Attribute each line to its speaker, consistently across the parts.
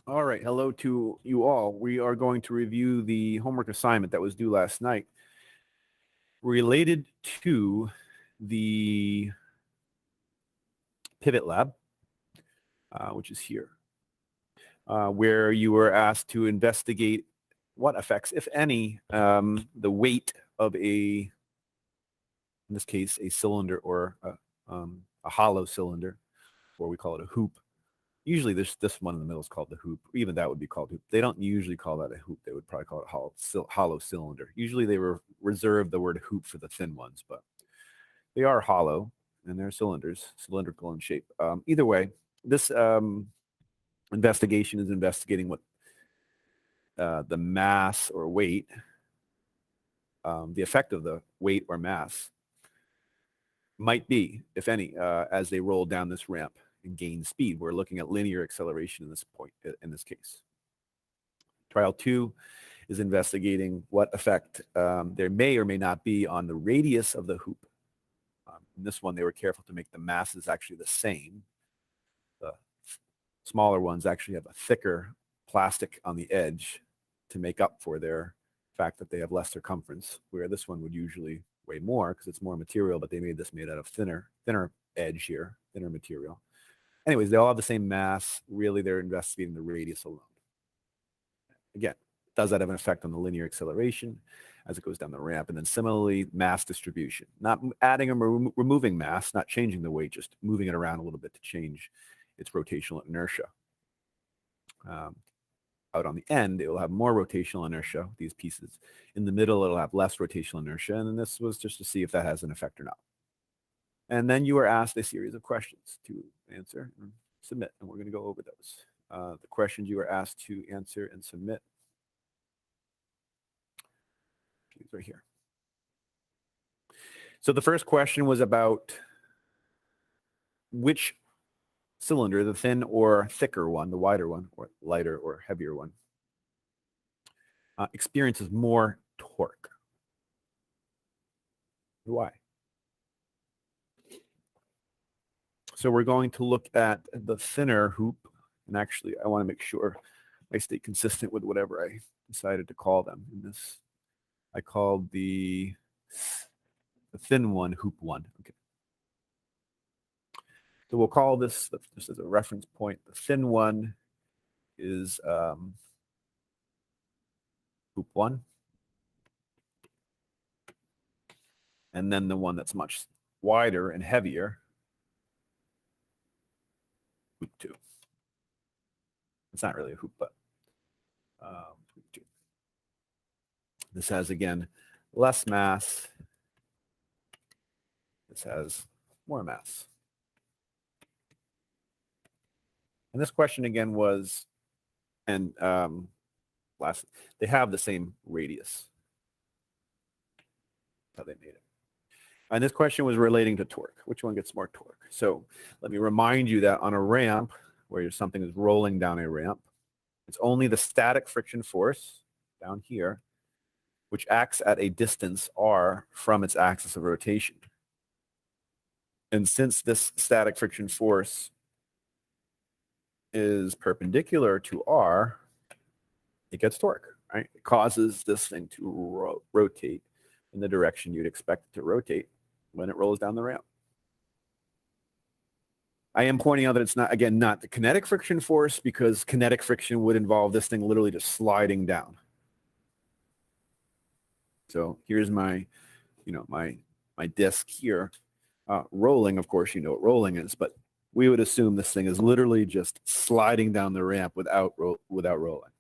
Speaker 1: All right, hello to you all. We are going to review the homework assignment that was due last night related to the Pivot Lab, which is here, where you were asked to investigate what affects, if any, the weight of in this case, a cylinder or a hollow cylinder, or we call it a hoop. Usually this one in the middle is called the hoop. Even that would be called hoop. They don't usually call that a hoop. They would probably call it hollow cylinder. Usually they reserve the word hoop for the thin ones, but they are hollow and they're cylinders, cylindrical in shape. Either way, this investigation is investigating what the mass or weight, the effect of the weight or mass might be, if any, as they roll down this ramp and gain speed. We're looking at linear acceleration in this case. Trial 2 is investigating what effect there may or may not be on the radius of the hoop. In this one, they were careful to make the masses actually the same. The smaller ones actually have a thicker plastic on the edge to make up for their fact that they have less circumference, where this one would usually weigh more because it's more material, but they made this made out of thinner edge here, thinner material. Anyways, they all have the same mass. Really, they're investigating the radius alone. Again, does that have an effect on the linear acceleration as it goes down the ramp? And then similarly, mass distribution, not adding or removing mass, not changing the weight, just moving it around a little bit to change its rotational inertia. Out on the end, it will have more rotational inertia, these pieces. In the middle, it'll have less rotational inertia. And this was just to see if that has an effect or not. And then you are asked a series of questions to answer and submit, and we're going to go over those. The questions you are asked to answer and submit, these right here. So the first question was about which cylinder, the thin or thicker one, the wider one, or lighter or heavier one, experiences more torque. Why? So we're going to look at the thinner hoop, and actually I want to make sure I stay consistent with whatever I decided to call them in this. I called the thin one hoop 1. Okay. So we'll call this, just as a reference point, the thin one is hoop 1. And then the one that's much wider and heavier, hoop 2. It's not really a hoop, but hoop 2. This has, again, less mass. This has more mass. And this question again was, and they have the same radius. That's how they made it. And this question was relating to torque. Which one gets more torque? So let me remind you that on a ramp, where something is rolling down a ramp, it's only the static friction force down here, which acts at a distance r from its axis of rotation. And since this static friction force is perpendicular to r, it gets torque, right? It causes this thing to rotate in the direction you'd expect it to rotate when it rolls down the ramp. I am pointing out that it's not, again, not the kinetic friction force, because kinetic friction would involve this thing literally just sliding down. So here's my disc here. Rolling, of course, you know what rolling is, but we would assume this thing is literally just sliding down the ramp without rolling.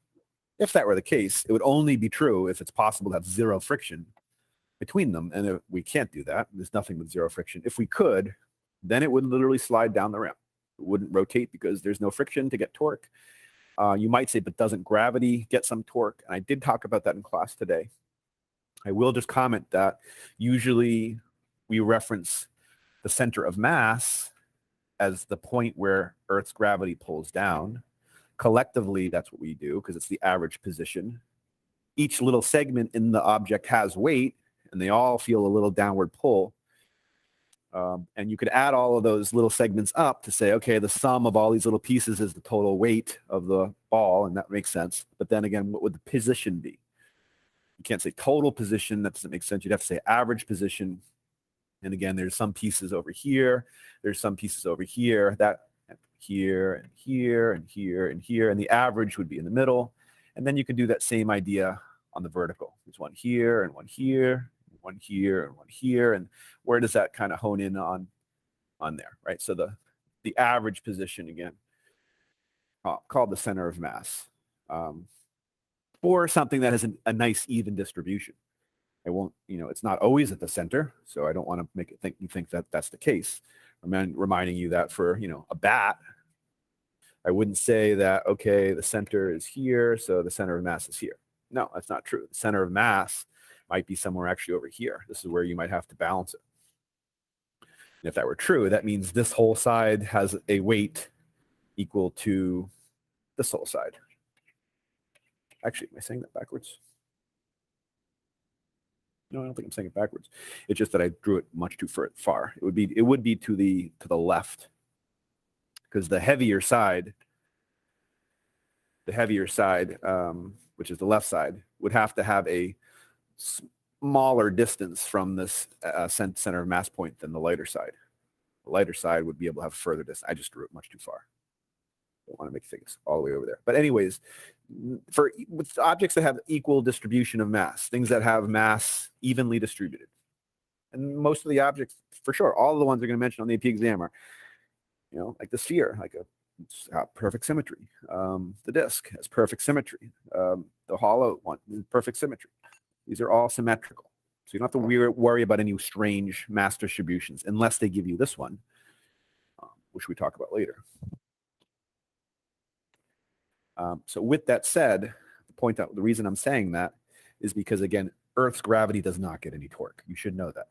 Speaker 1: If that were the case, it would only be true if it's possible to have zero friction between them. And if we can't do that, there's nothing with zero friction. If we could, then it would literally slide down the ramp. It wouldn't rotate because there's no friction to get torque. You might say, but doesn't gravity get some torque? And I did talk about that in class today. I will just comment that usually we reference the center of mass as the point where Earth's gravity pulls down. Collectively, that's what we do because it's the average position. Each little segment in the object has weight, and they all feel a little downward pull. And you could add all of those little segments up to say, okay, the sum of all these little pieces is the total weight of the ball, and that makes sense. But then again, what would the position be? You can't say total position. That doesn't make sense. You'd have to say average position. And again, there's some pieces over here. There's some pieces over here. That here and here and here and here. And the average would be in the middle. And then you can do that same idea on the vertical. There's one here and one here, one here and one here. And where does that kind of hone in on there, right? So the average position, again, called the center of mass, for something that has a nice even distribution. It won't, it's not always at the center, so I don't want to make it think that that's the case. Reminding you that for, a bat, I wouldn't say that, okay, the center is here, so the center of mass is here. No, that's not true. The center of mass might be somewhere actually over here. This is where you might have to balance it. And if that were true, that means this whole side has a weight equal to this whole side. Actually, am I saying that backwards? No, I don't think I'm saying it backwards. It's just that I drew it much too far. It would be to the left, because the heavier side, which is the left side, would have to have a smaller distance from this center of mass point than the lighter side. The lighter side would be able to have further distance. I just drew it much too far. Don't want to make things all the way over there. But anyways, with objects that have equal distribution of mass, things that have mass evenly distributed, and most of the objects, for sure, all of the ones they're going to mention on the AP exam are, like the sphere, like it's got perfect symmetry. The disk has perfect symmetry. The hollow one, perfect symmetry. These are all symmetrical. So you don't have to worry about any strange mass distributions unless they give you this one, which we talk about later. So with that said, the reason I'm saying that is because, again, Earth's gravity does not get any torque. You should know that.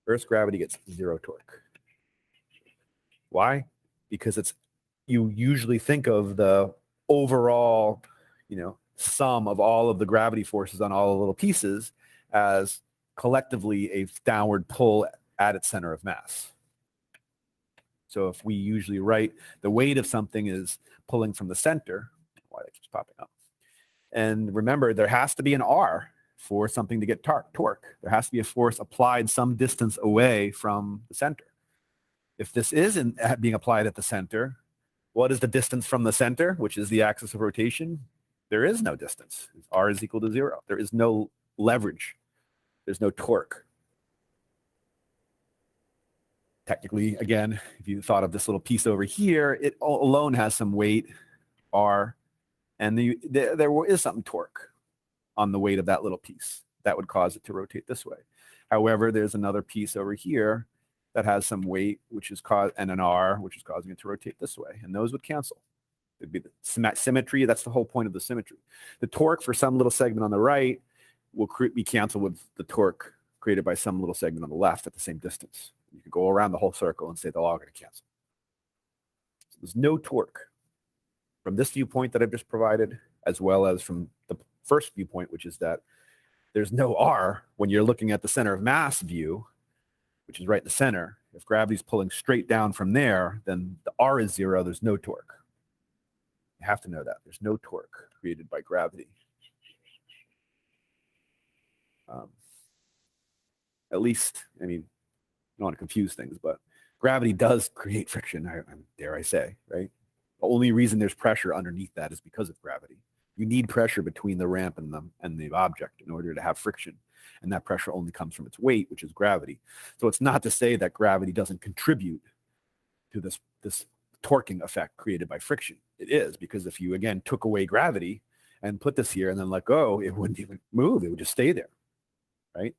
Speaker 1: Earth's gravity gets zero torque. Why? Because you usually think of the overall, sum of all of the gravity forces on all the little pieces as collectively a downward pull at its center of mass. So if we usually write the weight of something is pulling from the center, why that keeps popping up. And remember, there has to be an R for something to get torque. There has to be a force applied some distance away from the center. If this isn't being applied at the center, what is the distance from the center, which is the axis of rotation? There is no distance. R is equal to 0. There is no leverage. There's no torque. Technically, again, if you thought of this little piece over here, it alone has some weight, R, and there is some torque on the weight of that little piece. That would cause it to rotate this way. However, there's another piece over here that has some weight, and an R, which is causing it to rotate this way, and those would cancel. It'd be the symmetry. That's the whole point of the symmetry. The torque for some little segment on the right will be canceled with the torque created by some little segment on the left at the same distance. You could go around the whole circle and say they're all going to cancel. So there's no torque from this viewpoint that I've just provided, as well as from the first viewpoint, which is that there's no R when you're looking at the center of mass view, which is right in the center. If gravity's pulling straight down from there, then the R is 0. There's no torque. You have to know that. There's no torque created by gravity. At least, I mean, I don't want to confuse things, but gravity does create friction, dare I say, right? The only reason there's pressure underneath that is because of gravity. You need pressure between the ramp and the object in order to have friction. And that pressure only comes from its weight, which is gravity. So it's not to say that gravity doesn't contribute to this torquing effect created by friction. It is, because if you, again, took away gravity and put this here and then let go, it wouldn't even move. It would just stay there, right?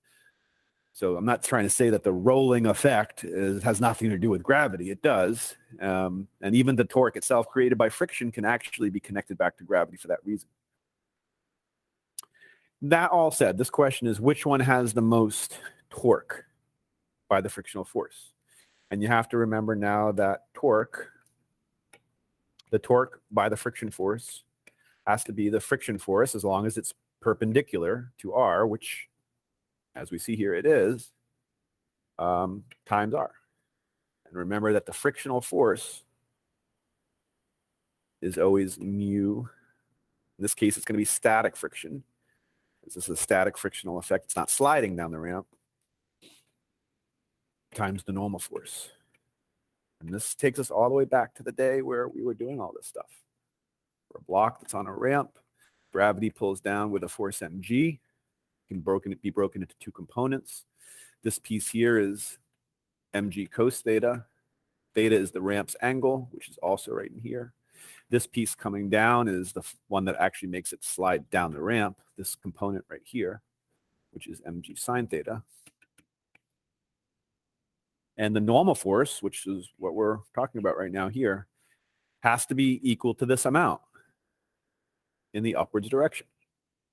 Speaker 1: So I'm not trying to say that the rolling effect has nothing to do with gravity. It does. And even the torque itself created by friction can actually be connected back to gravity for that reason. That all said, this question is, which one has the most torque by the frictional force? And you have to remember now that the torque by the friction force has to be the friction force as long as it's perpendicular to R, which, as we see here, it is. times r. And remember that the frictional force is always mu. In this case, it's going to be static friction. This is a static frictional effect. It's not sliding down the ramp, times the normal force. And this takes us all the way back to the day where we were doing all this stuff. For a block that's on a ramp, gravity pulls down with a force mg. It can be broken into two components. This piece here is mg cos theta. Theta is the ramp's angle, which is also right in here. This piece coming down is the one that actually makes it slide down the ramp, this component right here, which is mg sine theta. And the normal force, which is what we're talking about right now here, has to be equal to this amount in the upwards direction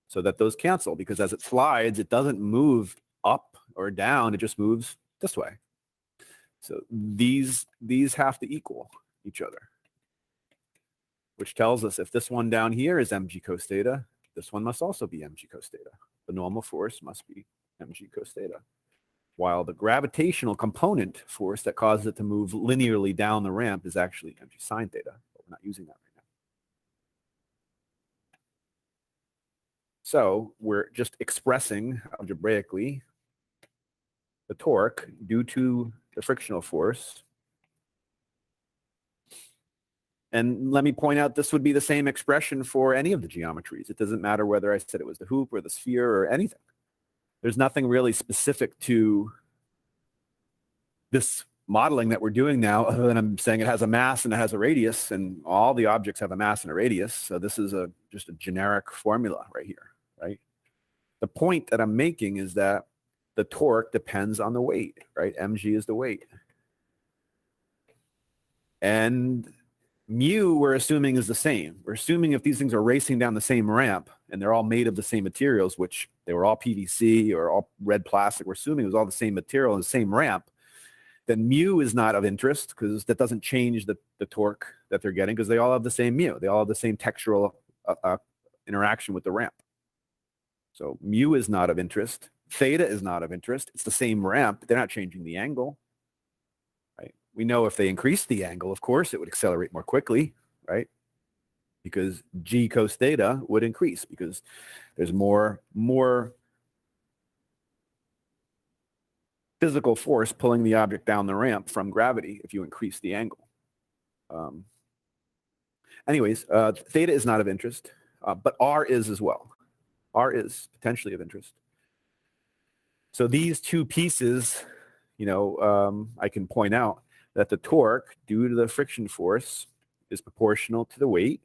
Speaker 1: so that those cancel, because as it slides, it doesn't move up or down, it just moves this way. So these have to equal each other, which tells us if this one down here is mg cos theta, this one must also be mg cos theta. The normal force must be mg cos theta. While the gravitational component force that causes it to move linearly down the ramp is actually mg sine theta, but we're not using that right now. So we're just expressing algebraically the torque due to the frictional force. And let me point out, this would be the same expression for any of the geometries. It doesn't matter whether I said it was the hoop or the sphere or anything. There's nothing really specific to this modeling that we're doing now, other than I'm saying it has a mass and it has a radius, and all the objects have a mass and a radius. So this is just a generic formula right here, right? The point that I'm making is that the torque depends on the weight, right? mg is the weight. And mu, we're assuming, is the same. We're assuming if these things are racing down the same ramp and they're all made of the same materials, which they were all PVC or all red plastic, we're assuming it was all the same material and the same ramp, then mu is not of interest because that doesn't change the torque that they're getting because they all have the same mu. They all have the same textural interaction with the ramp. So mu is not of interest. Theta is not of interest. It's the same ramp. They're not changing the angle. Right? We know if they increase the angle, of course, it would accelerate more quickly, right? Because g cos theta would increase because there's more physical force pulling the object down the ramp from gravity if you increase the angle. Anyways, theta is not of interest, but r is as well. R is potentially of interest. So these two pieces, I can point out that the torque due to the friction force is proportional to the weight,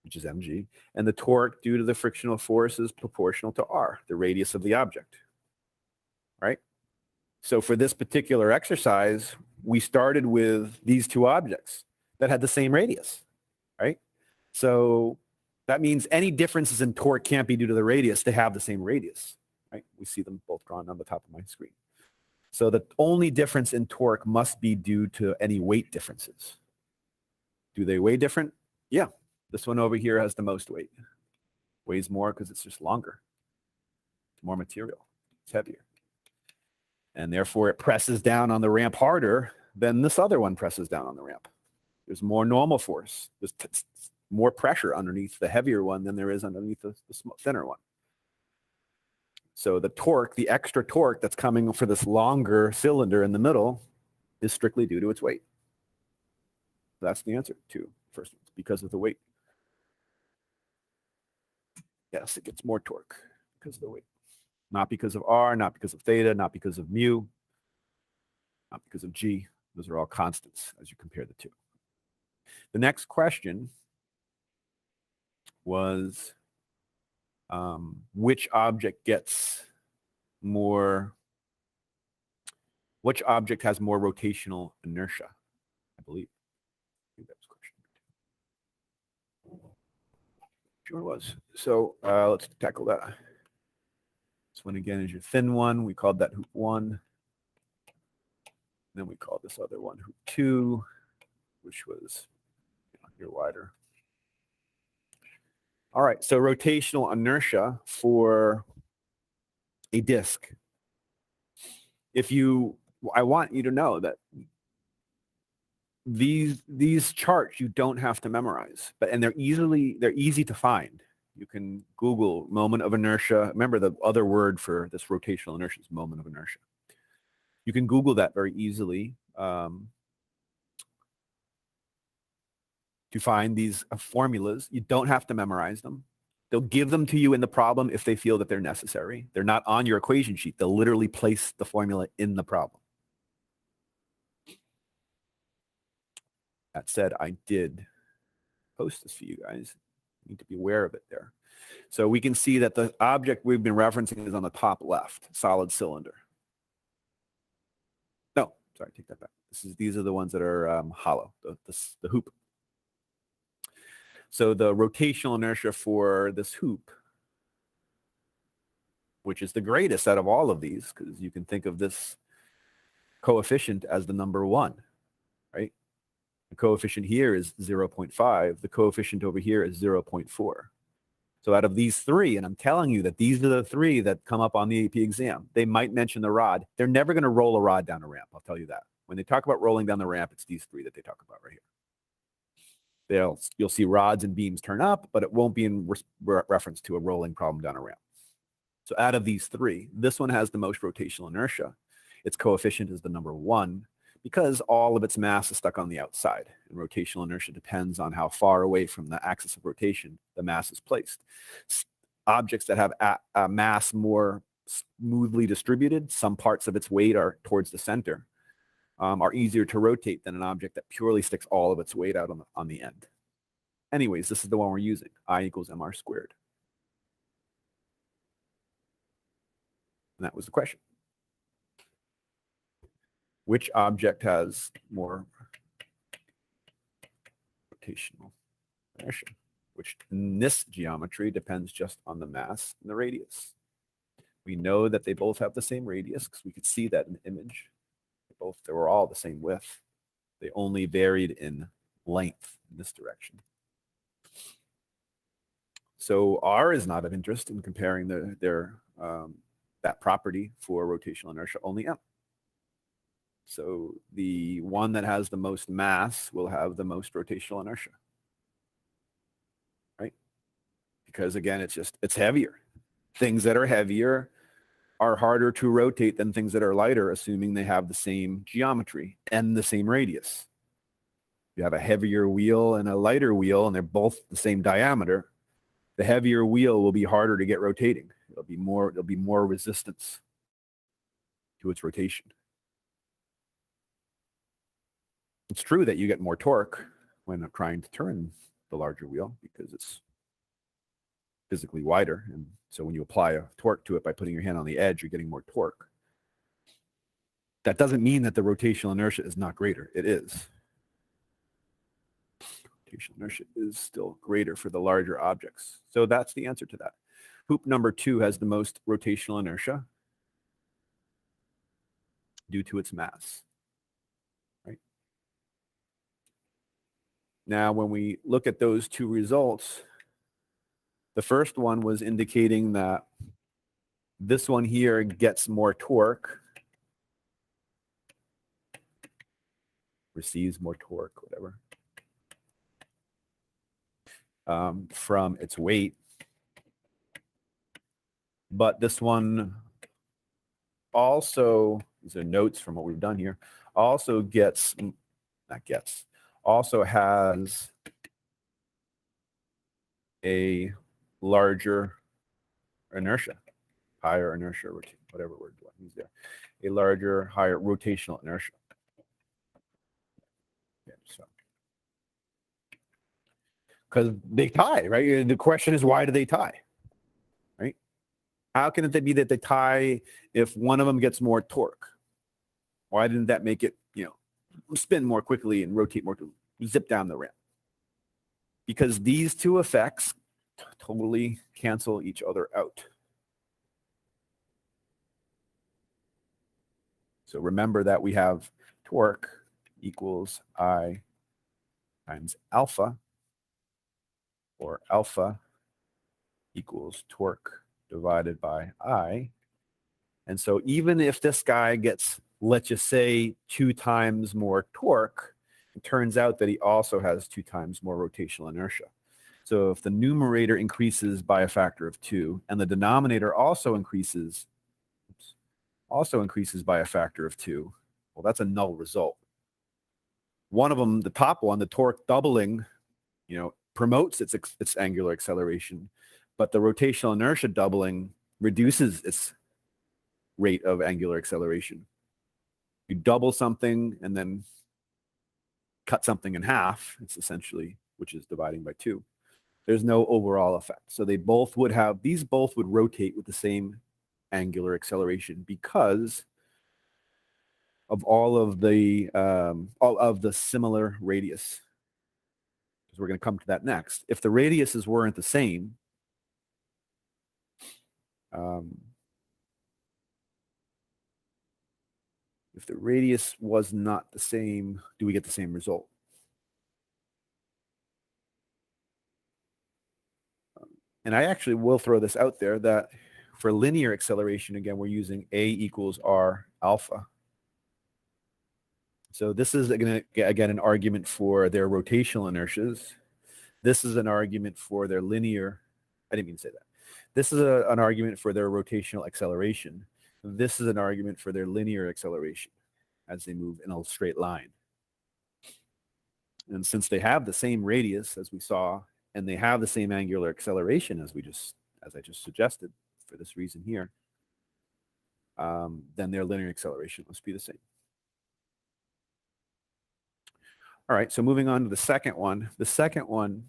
Speaker 1: which is mg, and the torque due to the frictional force is proportional to r, the radius of the object, right? So for this particular exercise, we started with these two objects that had the same radius, right? So that means any differences in torque can't be due to the radius. They have the same radius, right? We see them both drawn on the top of my screen. So the only difference in torque must be due to any weight differences. Do they weigh different? Yeah. This one over here has the most weight. Weighs more because it's just longer. It's more material. It's heavier. And therefore, it presses down on the ramp harder than this other one presses down on the ramp. There's more normal force. There's more pressure underneath the heavier one than there is underneath the thinner one. So the torque, the extra torque that's coming for this longer cylinder in the middle is strictly due to its weight. That's the answer to first one, because of the weight. Yes, it gets more torque because of the weight. Not because of r, not because of theta, not because of mu, not because of g. Those are all constants as you compare the two. The next question was which object has more rotational inertia, I believe. I think that was the question. Sure was. So let's tackle that. This one again is your thin one. We called that hoop 1. Then we called this other one hoop 2, which was here wider. All right, so rotational inertia for a disk. I want you to know that these charts you don't have to memorize, and they're easy to find. You can Google moment of inertia. Remember, the other word for this rotational inertia is moment of inertia. You can Google that very easily to find these formulas. You don't have to memorize them. They'll give them to you in the problem if they feel that they're necessary. They're not on your equation sheet. They'll literally place the formula in the problem. That said, I did post this for you guys. You need to be aware of it there. So we can see that the object we've been referencing is on the top left, solid cylinder. No, sorry, take that back. These are the ones that are hollow, the hoop. So the rotational inertia for this hoop, which is the greatest out of all of these, because you can think of this coefficient as the number 1, right? The coefficient here is 0.5. The coefficient over here is 0.4. So out of these 3, and I'm telling you that these are the 3 that come up on the AP exam, they might mention the rod. They're never going to roll a rod down a ramp. I'll tell you that. When they talk about rolling down the ramp, it's these 3 that they talk about right here. You'll see rods and beams turn up, but it won't be in reference to a rolling problem down a ramp. So out of these 3, this one has the most rotational inertia. Its coefficient is the number 1 because all of its mass is stuck on the outside. And rotational inertia depends on how far away from the axis of rotation the mass is placed. Objects that have a mass more smoothly distributed, some parts of its weight are towards the center, are easier to rotate than an object that purely sticks all of its weight out on the end. Anyways, this is the one we're using, I equals mr squared. And that was the question. Which object has more rotational inertia? Which in this geometry depends just on the mass and the radius. We know that they both have the same radius because we could see that in the image. They were all the same width. They only varied in length in this direction. So R is not of interest in comparing that property for rotational inertia, only M. So the one that has the most mass will have the most rotational inertia, right? Because again, it's heavier. Things that are heavier are harder to rotate than things that are lighter, assuming they have the same geometry and the same radius. You have a heavier wheel and a lighter wheel, and they're both the same diameter. The heavier wheel will be harder to get rotating. There'll be more resistance to its rotation. It's true that you get more torque when trying to turn the larger wheel because it's physically wider. And so when you apply a torque to it by putting your hand on the edge, you're getting more torque. That doesn't mean that the rotational inertia is not greater. It is. Rotational inertia is still greater for the larger objects. So that's the answer to that. Hoop number 2 has the most rotational inertia due to its mass. Right? Now, when we look at those 2 results, the first one was indicating that this one here gets more torque, receives more torque, whatever, from its weight. But this one also, these are notes from what we've done here, also also has a larger inertia, higher inertia, whatever word do I use there, a larger, higher rotational inertia. Yeah, so. Because they tie, right? The question is, why do they tie, right? How can it be that they tie if one of them gets more torque? Why didn't that make it, spin more quickly and rotate more, zip down the ramp? Because these 2 effects totally cancel each other out. So remember that we have torque equals I times alpha, or alpha equals torque divided by I, And so even if this guy gets, let's just say, 2 times more torque, it turns out that he also has 2 times more rotational inertia. So if the numerator increases by a factor of 2 and the denominator also increases by a factor of 2, well, that's a null result. One of them, the top one, the torque doubling, promotes its angular acceleration, but the rotational inertia doubling reduces its rate of angular acceleration. You double something and then cut something in half, it's essentially, which is dividing by 2. There's no overall effect. So these both would rotate with the same angular acceleration because of all of the similar radius. Because we're going to come to that next. If the radiuses weren't the same, if the radius was not the same, do we get the same result? And I actually will throw this out there that for linear acceleration, again, we're using A equals R alpha. So this is, again, an argument for their rotational inertias. This is an argument for their linear. I didn't mean to say that. This is an argument for their rotational acceleration. This is an argument for their linear acceleration as they move in a straight line. And since they have the same radius as we saw, and they have the same angular acceleration as I just suggested for this reason here, then their linear acceleration must be the same. All right, so moving on to the second one. The second one,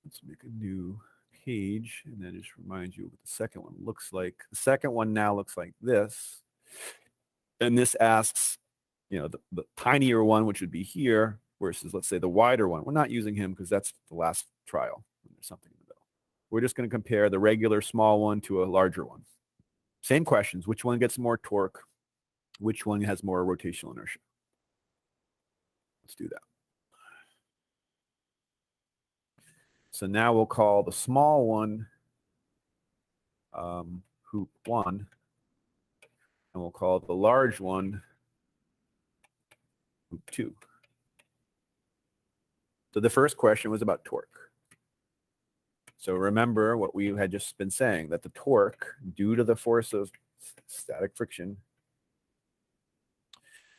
Speaker 1: let's make a new page and then just remind you what the second one looks like. The second one now looks like this. And this asks, the tinier one, which would be here, versus, let's say, the wider one. We're not using him because that's the last trial. There's something in the middle. We're just going to compare the regular small one to a larger one. Same questions. Which one gets more torque? Which one has more rotational inertia? Let's do that. So now we'll call the small one hoop 1, and we'll call the large one hoop 2. So the first question was about torque. So remember what we had just been saying, that the torque, due to the force of static friction,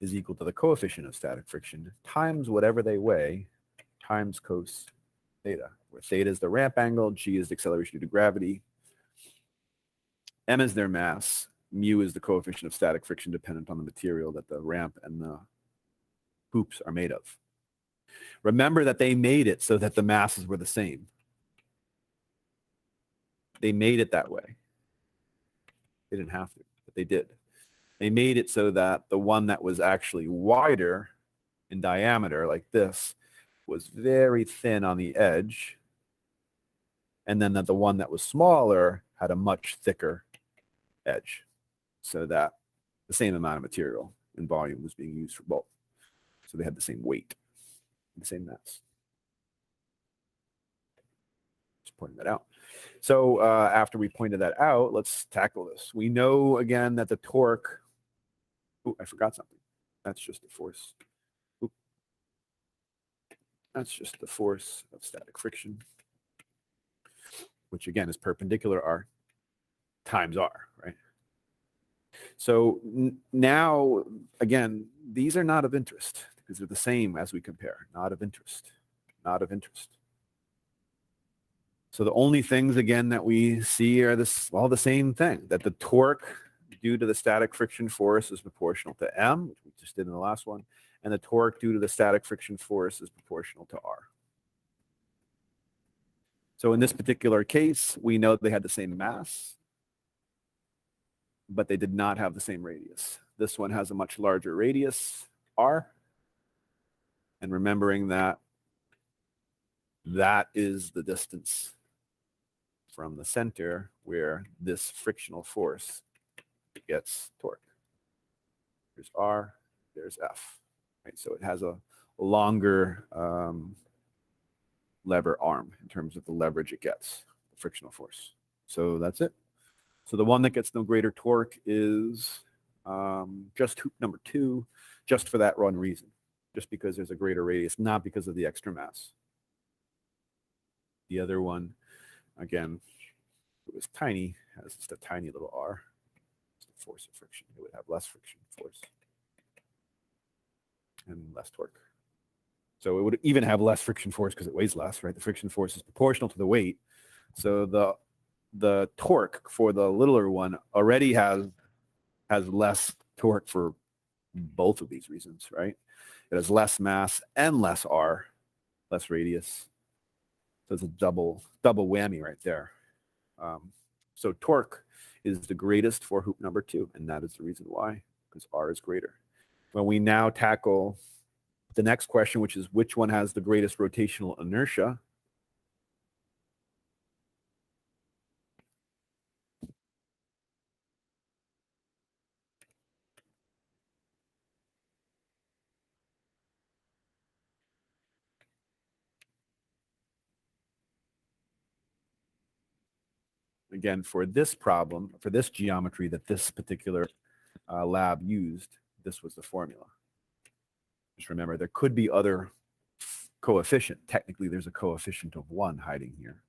Speaker 1: is equal to the coefficient of static friction times whatever they weigh times cos theta, where theta is the ramp angle, g is the acceleration due to gravity, m is their mass, mu is the coefficient of static friction dependent on the material that the ramp and the hoops are made of. Remember that they made it so that the masses were the same. They made it that way. They didn't have to, but they did. They made it so that the one that was actually wider in diameter, like this, was very thin on the edge, and then that the one that was smaller had a much thicker edge, so that the same amount of material and volume was being used for both. So they had the same weight, the same mass. Just pointing that out. So after we pointed that out, let's tackle this. We know, again, that the torque, I forgot something. That's just the force. That's just the force of static friction, which again is perpendicular R times R, right? So now, again, these are not of interest because they're the same as we compare. Not of interest, not of interest. So the only things, again, that we see are all the same thing, that the torque due to the static friction force is proportional to M, which we just did in the last one, and the torque due to the static friction force is proportional to R. So in this particular case, we know they had the same mass, but they did not have the same radius. This one has a much larger radius, R, and remembering that that is the distance from the center where this frictional force gets torque. There's R, there's F, right? So it has a longer lever arm in terms of the leverage it gets, the frictional force. So that's it. So the one that gets no greater torque is just hoop number 2, just for that one reason, just because there's a greater radius, not because of the extra mass. The other one, again, it was tiny, has just a tiny little r. It's the force of friction. It would have less friction force and less torque. So it would even have less friction force because it weighs less, right? The friction force is proportional to the weight. So the torque for the littler one already has less torque for both of these reasons, right? It has less mass and less r, less radius. So it's a double whammy right there. So torque is the greatest for hoop number 2, and that is the reason why, because r is greater. When we now tackle the next question, which is which one has the greatest rotational inertia? Again, for this problem, for this geometry that this particular lab used, this was the formula. Just remember, there could be other coefficient. Technically, there's a coefficient of 1 hiding here.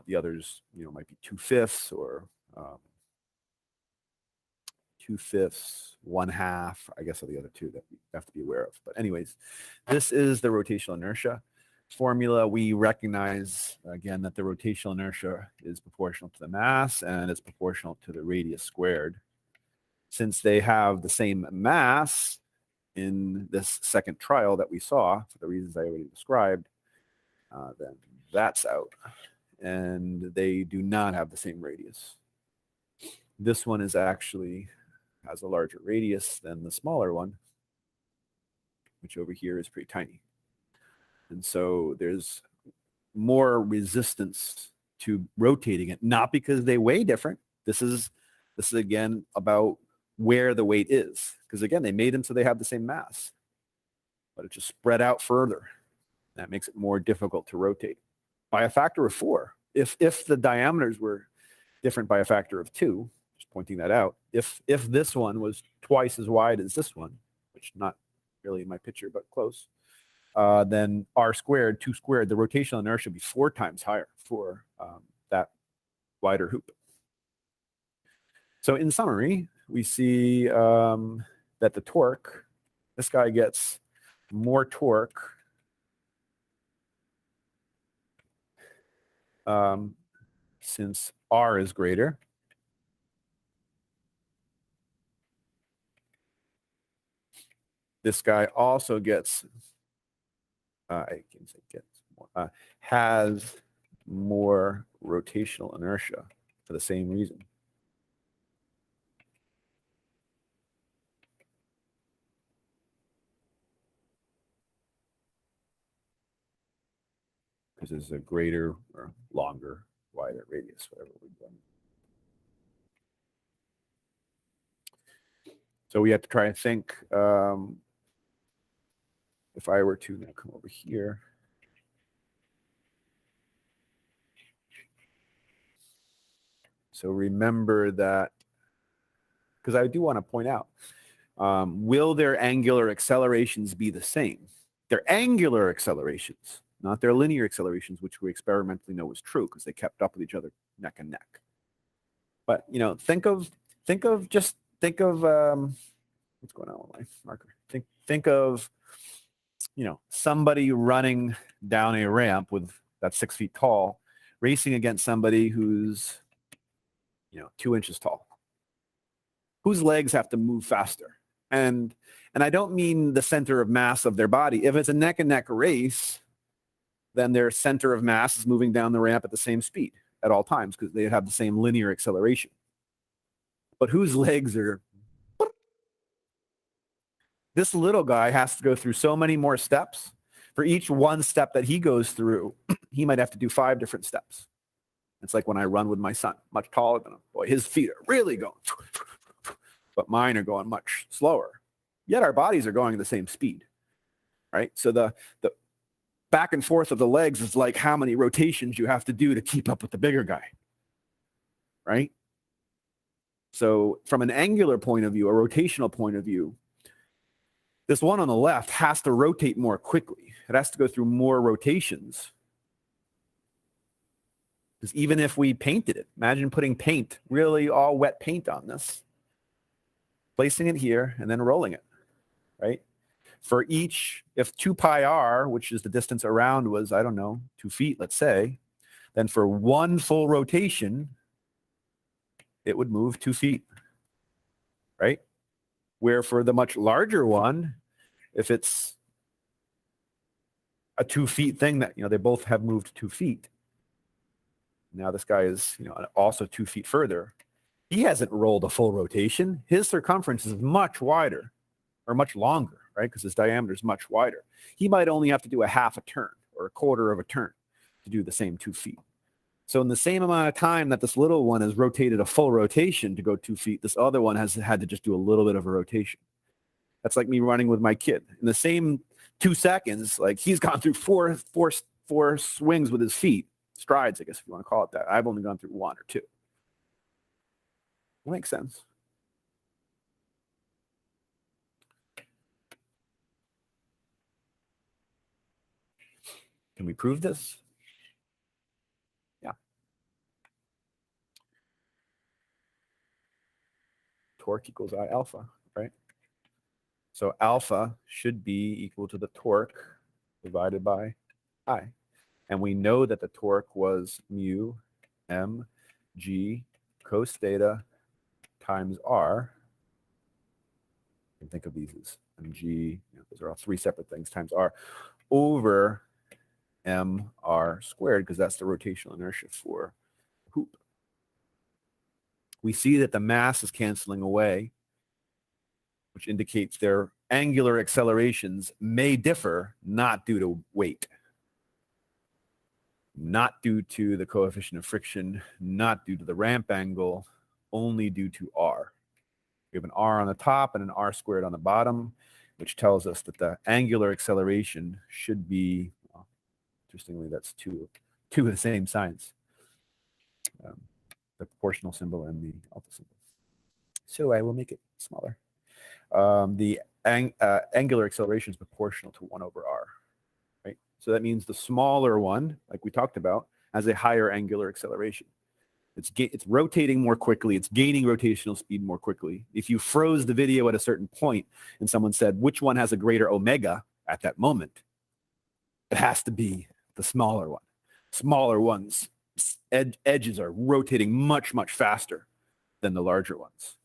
Speaker 1: The others, might be 2/5 or 2/5, 1/2, I guess, are the other two that we have to be aware of. But anyways, this is the rotational inertia formula. We recognize, again, that the rotational inertia is proportional to the mass and it's proportional to the radius squared. Since they have the same mass in this second trial that we saw, for the reasons I already described, then that's out. And they do not have the same radius. This one is actually has a larger radius than the smaller one, which over here is pretty tiny. And so there's more resistance to rotating it, not because they weigh different. This is again about where the weight is, because again, they made them so they have the same mass, but it just spread out further. That makes it more difficult to rotate by a factor of 4. If the diameters were different by a factor of 2, just pointing that out, if this one was twice as wide as this one, which not really in my picture, but close, then r squared, 2 squared, the rotational inertia would be 4 times higher for that wider hoop. So in summary, we see that the torque, this guy gets more torque since r is greater. This guy also gets, I can say gets more, has more rotational inertia for the same reason. Because there's a greater or longer, wider radius, whatever we're doing. So we have to try and think, if I were to now come over here, so remember that, because I do want to point out, will their angular accelerations be the same? Their angular accelerations, not their linear accelerations, which we experimentally know is true because they kept up with each other neck and neck. But think of what's going on with my marker. Think of somebody running down a ramp that's 6 feet tall, racing against somebody who's 2 inches tall. Whose legs have to move faster? And I don't mean the center of mass of their body. If it's a neck and neck race, then their center of mass is moving down the ramp at the same speed at all times because they have the same linear acceleration. But whose legs are... This little guy has to go through so many more steps. For each one step that he goes through, he might have to do 5 different steps. It's like when I run with my son, much taller than him. Boy, his feet are really going, but mine are going much slower. Yet our bodies are going at the same speed, right? So the back and forth of the legs is like how many rotations you have to do to keep up with the bigger guy. right? So from an angular point of view, a rotational point of view, this one on the left has to rotate more quickly. It has to go through more rotations. Because even if we painted it, imagine putting paint, really all wet paint on this, placing it here and then rolling it, right? For each, if 2 pi r, which is the distance around, was, I don't know, 2 feet, let's say, then for one full rotation, it would move 2 feet, right? Where for the much larger one, if it's a 2 feet thing that, they both have moved 2 feet. Now this guy is, also 2 feet further. He hasn't rolled a full rotation. His circumference is much wider or much longer, right? Because his diameter is much wider. He might only have to do a half a turn or a quarter of a turn to do the same 2 feet. So in the same amount of time that this little one has rotated a full rotation to go 2 feet, this other one has had to just do a little bit of a rotation. That's like me running with my kid. In the same 2 seconds, like he's gone through four swings with his feet, strides, I guess if you want to call it that. I've only gone through 1 or 2. That makes sense. Can we prove this? Yeah. Torque equals I alpha, right? So alpha should be equal to the torque divided by I. And we know that the torque was mu mg cos theta times r. You can think of these as mg, those are all 3 separate things, times r, over mr squared, because that's the rotational inertia for hoop. We see that the mass is canceling away, which indicates their angular accelerations may differ, not due to weight, not due to the coefficient of friction, not due to the ramp angle, only due to r. We have an r on the top and an r squared on the bottom, which tells us that the angular acceleration should be, well, interestingly, that's two of the same signs, the proportional symbol and the alpha symbol. So I will make it smaller. The angular acceleration is proportional to 1 over r, right? So that means the smaller one, like we talked about, has a higher angular acceleration. It's rotating more quickly. It's gaining rotational speed more quickly. If you froze the video at a certain point and someone said, which one has a greater omega at that moment? It has to be the smaller one. Smaller ones, edges are rotating much, much faster than the larger ones,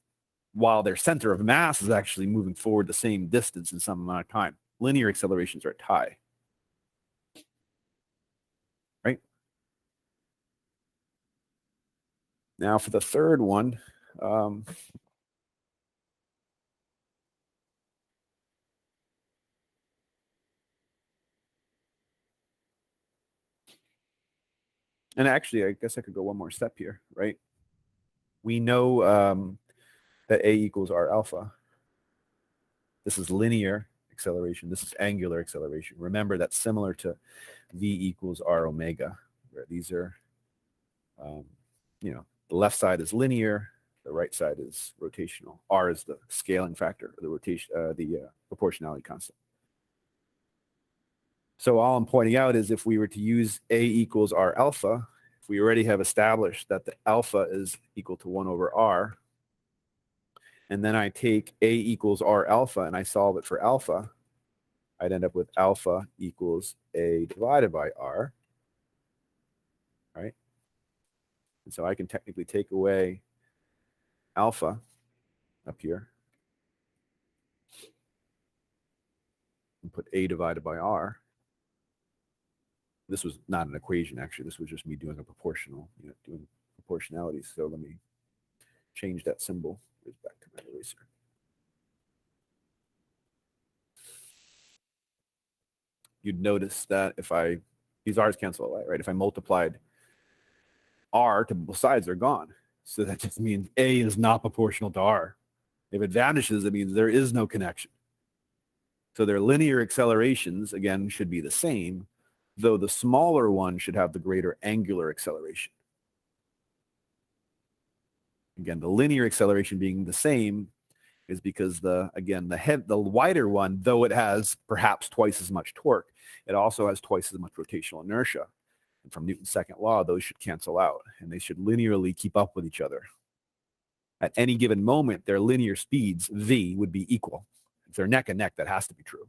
Speaker 1: while their center of mass is actually moving forward the same distance in some amount of time. Linear accelerations are at high, right? Now for the third one, and actually, I guess I could go one more step here, right? We know that A equals R alpha. This is linear acceleration. This is angular acceleration. Remember, that's similar to V equals R omega, where these are, the left side is linear, the right side is rotational. R is the scaling factor, the rotation, the proportionality constant. So all I'm pointing out is if we were to use A equals R alpha, if we already have established that the alpha is equal to 1 over R, and then I take A equals R alpha and I solve it for alpha, I'd end up with alpha equals A divided by R, right? And so I can technically take away alpha up here and put A divided by R. This was not an equation, actually. This was just me doing a proportional, doing proportionality. So let me change that symbol. Goes back to my eraser. You'd notice that if these R's cancel away, right? If I multiplied R to both sides, they're gone. So that just means A is not proportional to R. If it vanishes, it means there is no connection. So their linear accelerations, again, should be the same, though the smaller one should have the greater angular acceleration. Again, the linear acceleration being the same is because the wider one, though it has perhaps twice as much torque, it also has twice as much rotational inertia. And from Newton's second law, those should cancel out, and they should linearly keep up with each other. At any given moment, their linear speeds, v, would be equal. If they're neck and neck, that has to be true.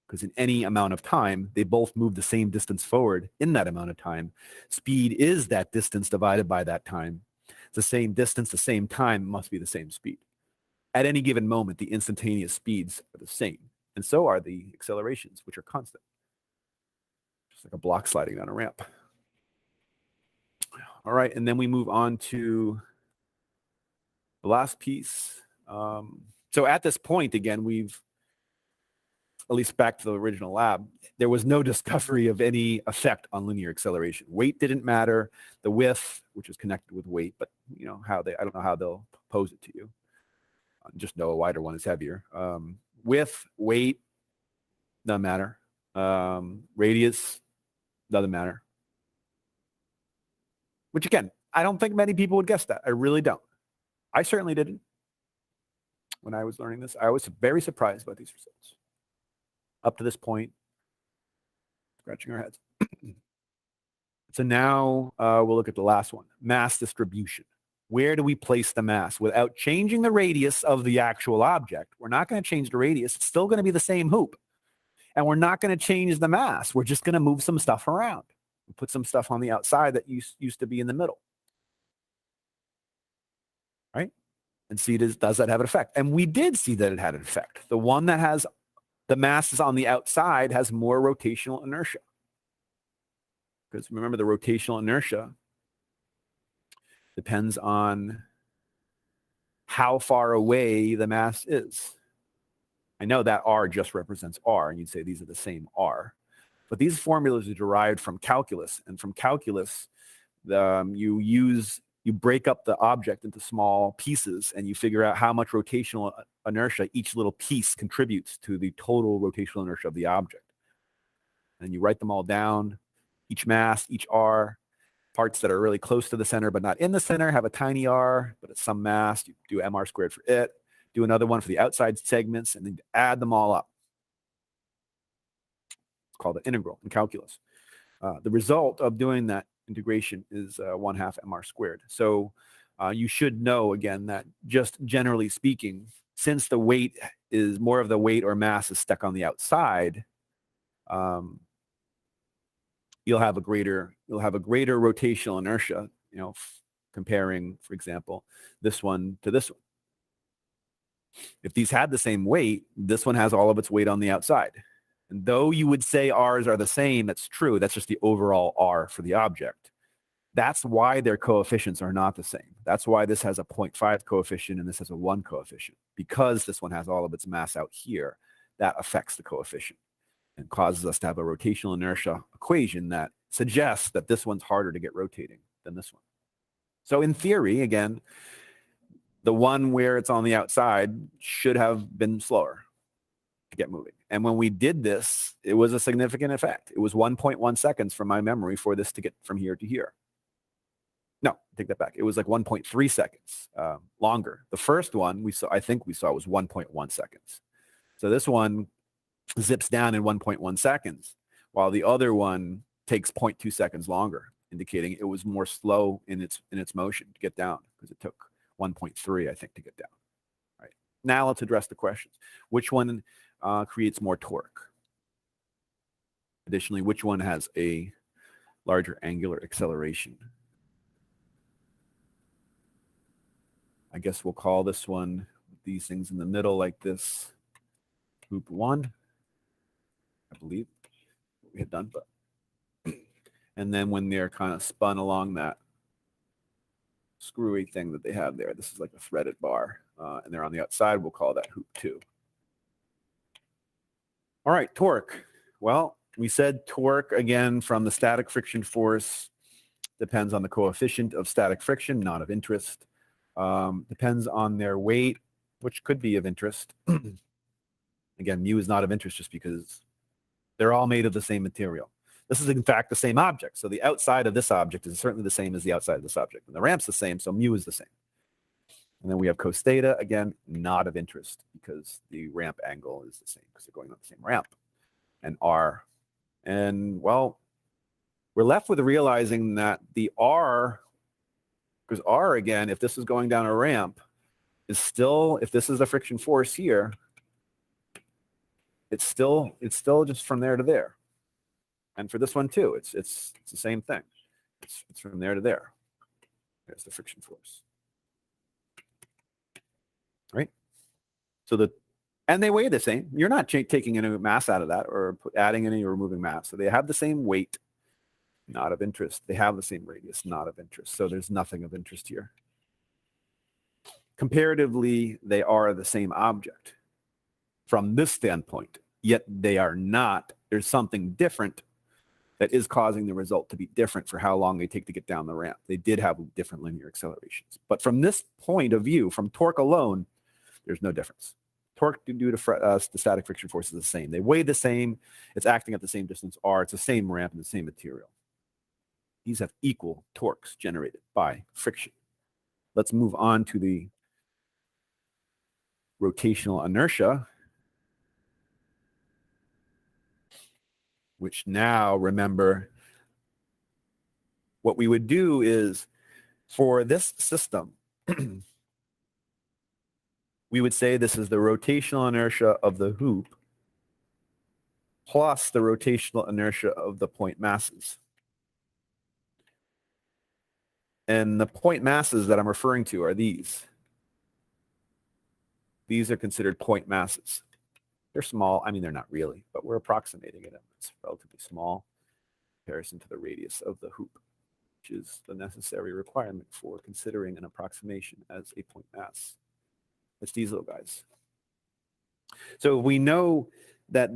Speaker 1: Because in any amount of time, they both move the same distance forward in that amount of time. Speed is that distance divided by that time. It's the same distance, the same time, must be the same speed. At any given moment, the instantaneous speeds are the same. And so are the accelerations, which are constant. Just like a block sliding down a ramp. All right, and then we move on to the last piece. So at this point, again, we've, at least back to the original lab, there was no discovery of any effect on linear acceleration. Weight didn't matter. The width, which is connected with weight, but I don't know how they'll pose it to you. Just know a wider one is heavier. Width, weight, doesn't matter. Radius, doesn't matter. Which again, I don't think many people would guess that. I really don't. I certainly didn't. When I was learning this, I was very surprised by these results. Up to this point, scratching our heads. So now we'll look at the last one, mass distribution. Where do we place the mass without changing the radius of the actual object? We're not going to change the radius. It's still going to be the same hoop. And we're not going to change the mass. We're just going to move some stuff around. Put some stuff on the outside that used to be in the middle. Right? And see, does that have an effect? And we did see that it had an effect. The one that has the masses on the outside has more rotational inertia. Because remember, the rotational inertia depends on how far away the mass is. I know that R just represents R, and you'd say these are the same R. But these formulas are derived from calculus. And from calculus, you break up the object into small pieces, and you figure out how much rotational inertia each little piece contributes to the total rotational inertia of the object. And you write them all down, each mass, each R. Parts that are really close to the center but not in the center have a tiny r, but it's some mass. You do mr squared for it, do another one for the outside segments, and then add them all up. It's called an integral in calculus. The result of doing that integration is 1/2 mr squared. So you should know, again, that just generally speaking, since the weight is more of the weight or mass is stuck on the outside, you'll have a greater rotational inertia, comparing, for example, this one to this one. If these had the same weight, this one has all of its weight on the outside. And though you would say R's are the same, that's true. That's just the overall R for the object. That's why their coefficients are not the same. That's why this has a 0.5 coefficient and this has a 1 coefficient. Because this one has all of its mass out here, that affects the coefficient and causes us to have a rotational inertia equation that suggests that this one's harder to get rotating than this one. So in theory, again, the one where it's on the outside should have been slower to get moving. And when we did this, it was a significant effect. It was 1.1 seconds from my memory for this to get from here to here. No, take that back. It was like 1.3 seconds longer. The first one I think we saw was 1.1 seconds. So this one zips down in 1.1 seconds, while the other one takes 0.2 seconds longer, indicating it was more slow in its motion to get down, because it took 1.3, I think, to get down. All right. Now let's address the questions. Which one creates more torque? Additionally, which one has a larger angular acceleration? I guess we'll call this one, these things in the middle like this, hoop 1. I believe we had done, but and then when they're kind of spun along that screwy thing that they have there, this is like a threaded bar, and they're on the outside, we'll call that hoop 2. All right, torque. Well, we said torque, again, from the static friction force, depends on the coefficient of static friction, not of interest. Depends on their weight, which could be of interest. Again, mu is not of interest just because they're all made of the same material. This is, in fact, the same object. So the outside of this object is certainly the same as the outside of this object. And the ramp's the same, so mu is the same. And then we have cos theta, again, not of interest because the ramp angle is the same because they're going on the same ramp. And R. And well, we're left with realizing that the R, because R, again, if this is going down a ramp, is still, if this is the friction force here, it's still just from there to there. And for this one too, it's the same thing. It's from there to there. There's the friction force. Right? So and they weigh the same. You're not taking any mass out of that or adding any or removing mass. So they have the same weight, not of interest. They have the same radius, not of interest. So there's nothing of interest here. Comparatively, they are the same object from this standpoint, yet they are not. There's something different that is causing the result to be different for how long they take to get down the ramp. They did have different linear accelerations. But from this point of view, from torque alone, there's no difference. Torque due to the static friction force is the same. They weigh the same. It's acting at the same distance r. It's the same ramp and the same material. These have equal torques generated by friction. Let's move on to the rotational inertia, which now, remember, what we would do is for this system, we would say this is the rotational inertia of the hoop plus the rotational inertia of the point masses. And the point masses that I'm referring to are these. These are considered point masses. They're small. I mean, they're not really, but we're approximating it. It's relatively small in comparison to the radius of the hoop, which is the necessary requirement for considering an approximation as a point mass. It's these little guys. So we know that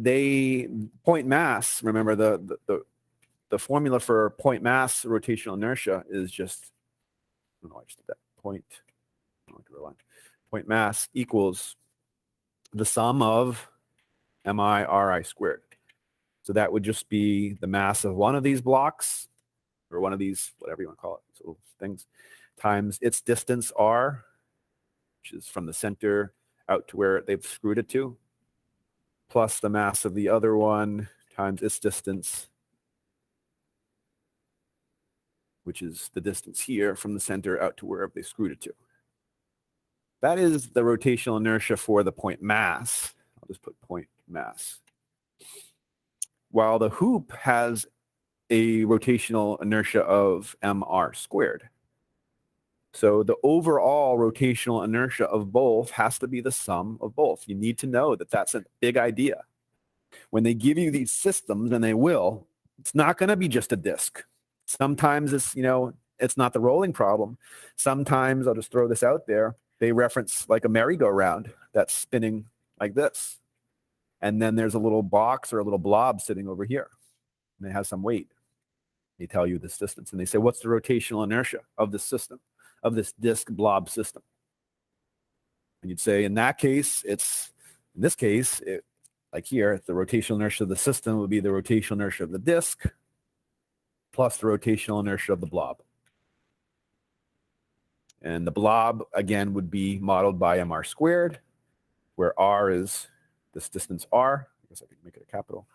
Speaker 1: point mass, remember the formula for point mass rotational inertia is just, I don't know, I just did that, point mass equals the sum of mi ri squared. So that would just be the mass of one of these blocks, or one of these, whatever you want to call it, so things, times its distance r, which is from the center out to where they've screwed it to, plus the mass of the other one times its distance, which is the distance here from the center out to wherever they screwed it to. That is the rotational inertia for the point mass. I'll just put point mass. While the hoop has a rotational inertia of mr squared. So the overall rotational inertia of both has to be the sum of both. You need to know that that's a big idea. When they give you these systems, and they will, it's not going to be just a disk. Sometimes it's, it's not the rolling problem. Sometimes, I'll just throw this out there, they reference like a merry-go-round that's spinning like this. And then there's a little box or a little blob sitting over here. And it has some weight. They tell you this distance. And they say, what's the rotational inertia of this system, of this disk blob system? And you'd say, in that case, like here, the rotational inertia of the system would be the rotational inertia of the disk plus the rotational inertia of the blob. And the blob, again, would be modeled by mr squared, where r is this distance r. I guess I could make it a capital.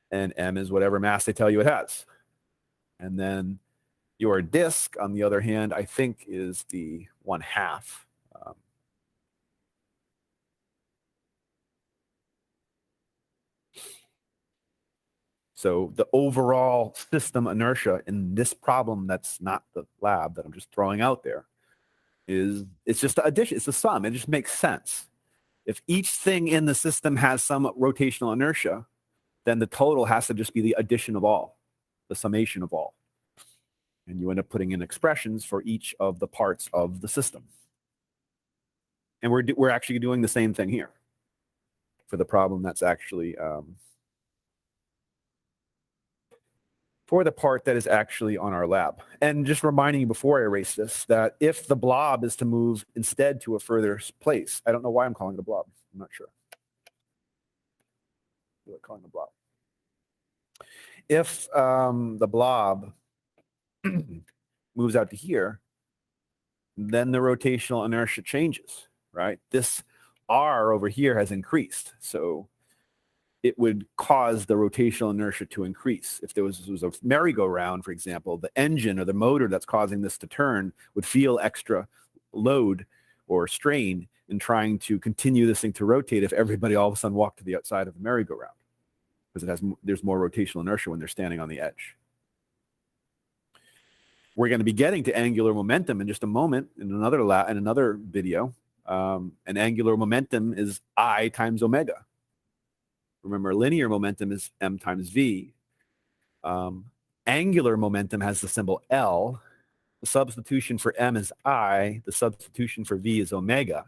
Speaker 1: And m is whatever mass they tell you it has. And then your disk, on the other hand, I think is the 1/2. So the overall system inertia in this problem, that's not the lab that I'm just throwing out there, it's just the addition. It's the sum. It just makes sense. If each thing in the system has some rotational inertia, then the total has to just be the addition of all, the summation of all. And you end up putting in expressions for each of the parts of the system. And we're actually doing the same thing here for the problem that's actually for the part that is actually on our lab. And just reminding you before I erase this, that if the blob is to move instead to a further place, I don't know why I'm calling it a blob. I'm not sure. What am I calling the blob? If the blob moves out to here, then the rotational inertia changes, right? This R over here has increased. So it would cause the rotational inertia to increase. If there was a merry-go-round, for example, the engine or the motor that's causing this to turn would feel extra load or strain in trying to continue this thing to rotate if everybody all of a sudden walked to the outside of the merry-go-round, because there's more rotational inertia when they're standing on the edge. We're going to be getting to angular momentum in just a moment in another video. And angular momentum is I times omega. Remember, linear momentum is m times v. Angular momentum has the symbol L. The substitution for m is I. The substitution for v is omega.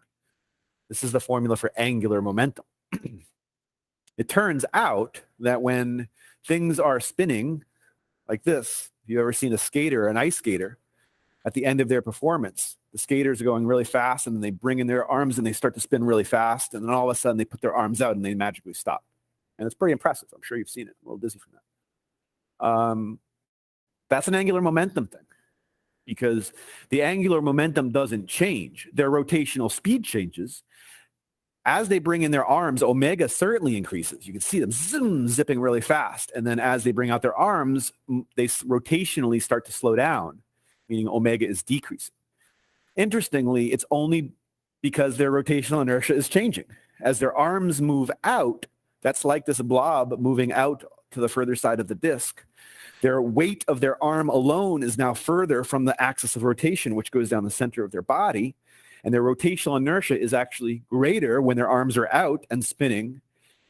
Speaker 1: This is the formula for angular momentum. It turns out that when things are spinning like this, if you've ever seen a skater, an ice skater, at the end of their performance, the skaters are going really fast and then they bring in their arms and they start to spin really fast. And then all of a sudden they put their arms out and they magically stop. And it's pretty impressive. I'm sure you've seen it. I'm a little dizzy from that. That's an angular momentum thing, because the angular momentum doesn't change. Their rotational speed changes. As they bring in their arms, omega certainly increases. You can see them zipping really fast. And then as they bring out their arms, they rotationally start to slow down, meaning omega is decreasing. Interestingly, it's only because their rotational inertia is changing. As their arms move out, that's like this blob moving out to the further side of the disk. Their weight of their arm alone is now further from the axis of rotation, which goes down the center of their body. And their rotational inertia is actually greater when their arms are out and spinning.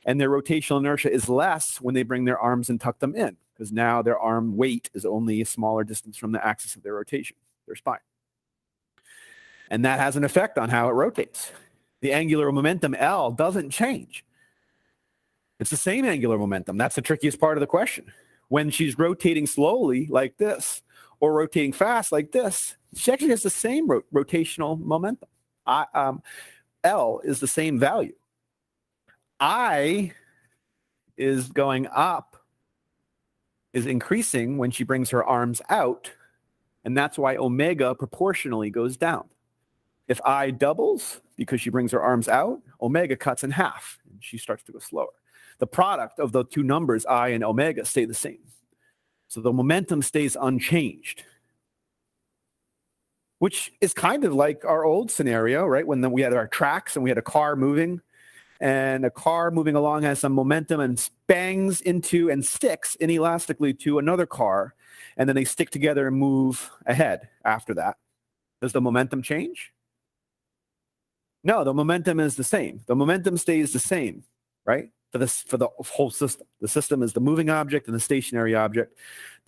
Speaker 1: And their rotational inertia is less when they bring their arms and tuck them in, because now their arm weight is only a smaller distance from the axis of their rotation, their spine. And that has an effect on how it rotates. The angular momentum L doesn't change. It's the same angular momentum. That's the trickiest part of the question. When she's rotating slowly like this, or rotating fast like this, she actually has the same rotational momentum. L is the same value. I is going up, is increasing when she brings her arms out, and that's why omega proportionally goes down. If I doubles because she brings her arms out, omega cuts in half, and she starts to go slower. The product of the two numbers, I and omega, stay the same. So the momentum stays unchanged, which is kind of like our old scenario, right? When we had our tracks and we had a car moving, and a car moving along has some momentum and bangs into and sticks inelastically to another car, and then they stick together and move ahead after that. Does the momentum change? No, the momentum is the same. The momentum stays the same, right? For the whole system. The system is the moving object and the stationary object.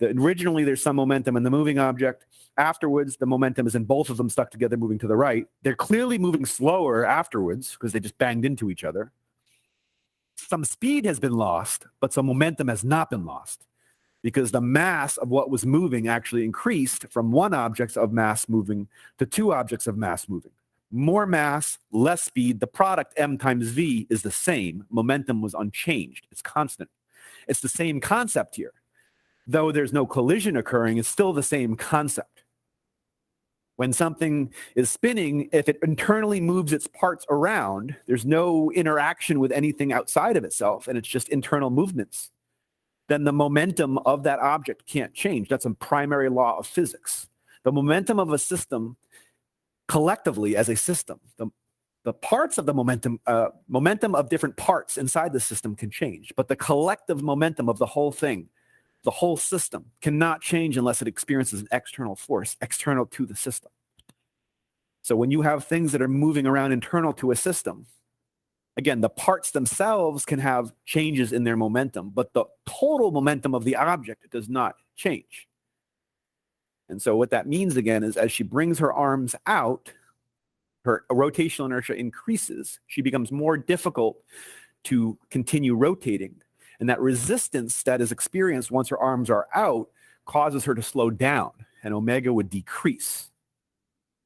Speaker 1: Originally, there's some momentum in the moving object. Afterwards, the momentum is in both of them stuck together, moving to the right. They're clearly moving slower afterwards because they just banged into each other. Some speed has been lost, but some momentum has not been lost, because the mass of what was moving actually increased from one object of mass moving to two objects of mass moving. More mass, less speed. The product m times v is the same. Momentum was unchanged. It's constant. It's the same concept here. Though there's no collision occurring, it's still the same concept. When something is spinning, if it internally moves its parts around, there's no interaction with anything outside of itself, and it's just internal movements, then the momentum of that object can't change. That's a primary law of physics. The momentum of a system collectively as a system, the parts of the momentum of different parts inside the system can change, but the collective momentum of the whole thing, the whole system, cannot change unless it experiences an external force, external to the system. So when you have things that are moving around internal to a system, again, the parts themselves can have changes in their momentum, but the total momentum of the object does not change. And so what that means, again, is as she brings her arms out, her rotational inertia increases. She becomes more difficult to continue rotating. And that resistance that is experienced once her arms are out causes her to slow down, and omega would decrease.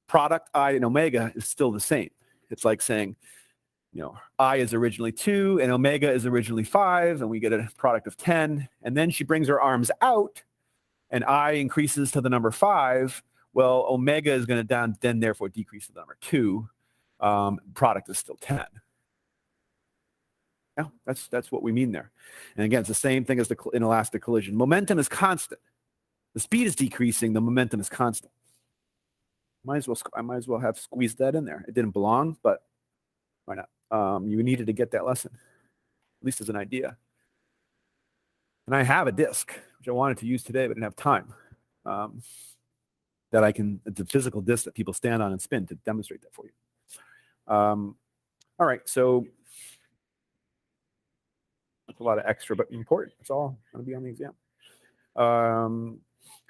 Speaker 1: Product I and omega is still the same. It's like saying, I is originally 2 and omega is originally 5, and we get a product of 10. And then she brings her arms out, and I increases to the number 5. Well, omega is going to then therefore decrease to the number 2. Product is still 10. Yeah, that's what we mean there. And again, it's the same thing as the inelastic collision. Momentum is constant. The speed is decreasing. The momentum is constant. I might as well have squeezed that in there. It didn't belong, but why not? You needed to get that lesson, at least as an idea. And I have a disc, which I wanted to use today, but didn't have time. It's a physical disc that people stand on and spin to demonstrate that for you. All right, so that's a lot of extra, but important. It's all going to be on the exam.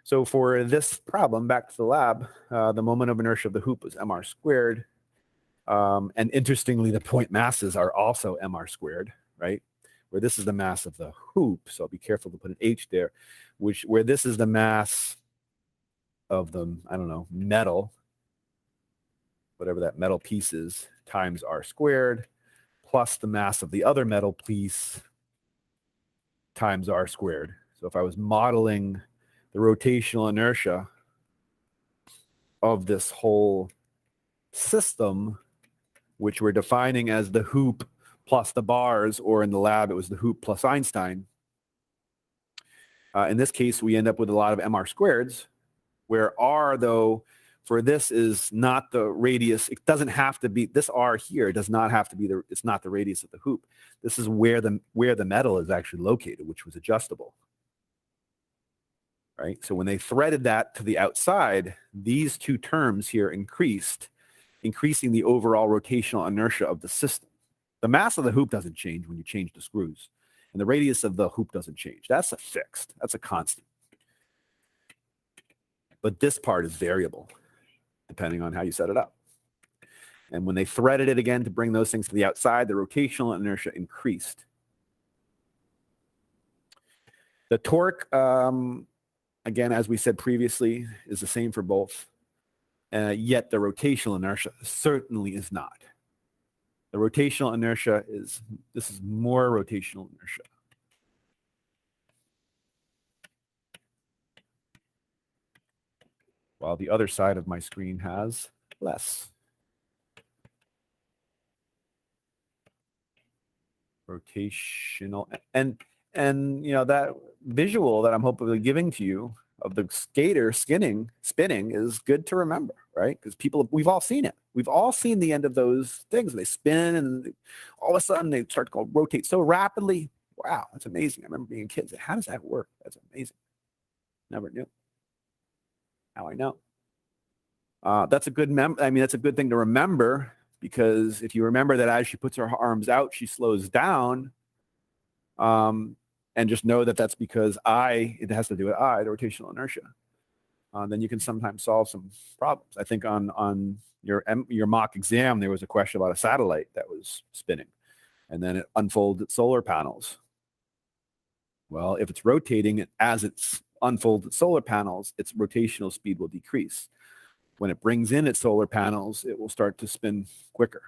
Speaker 1: So for this problem, back to the lab, the moment of inertia of the hoop was mr squared. And interestingly, the point masses are also mr squared, right? Where this is the mass of the hoop, so I'll be careful to put an H there, where this is the mass of the, I don't know, metal, whatever that metal piece is, times r squared, plus the mass of the other metal piece times r squared. So if I was modeling the rotational inertia of this whole system, which we're defining as the hoop plus the bars, or in the lab, it was the hoop plus Einstein. In this case, we end up with a lot of mr squareds, where r, though, for this is not the radius. It doesn't have to be, this r here does not have to be, it's not the radius of the hoop. This is where the metal is actually located, which was adjustable. Right? So when they threaded that to the outside, these two terms here increasing the overall rotational inertia of the system. The mass of the hoop doesn't change when you change the screws, and the radius of the hoop doesn't change. That's a fixed, that's a constant. But this part is variable, depending on how you set it up. And when they threaded it again to bring those things to the outside, the rotational inertia increased. The torque, again, as we said previously, is the same for both. Yet the rotational inertia certainly is not. The rotational inertia this is more rotational inertia. While the other side of my screen has less. Rotational, and that visual that I'm hopefully giving to you of the skater spinning is good to remember, right? Because we've all seen it. We've all seen the end of those things. They spin and all of a sudden they start to rotate so rapidly. Wow, that's amazing. I remember being a kid saying, how does that work? That's amazing. Never knew. Now I know. That's a good that's a good thing to remember, because if you remember that as she puts her arms out, she slows down. And just know that that's because it has to do with the rotational inertia. Then you can sometimes solve some problems. I think on your mock exam, there was a question about a satellite that was spinning, and then it unfolds its solar panels. Well, if it's rotating, as it unfolds its solar panels, its rotational speed will decrease. When it brings in its solar panels, it will start to spin quicker.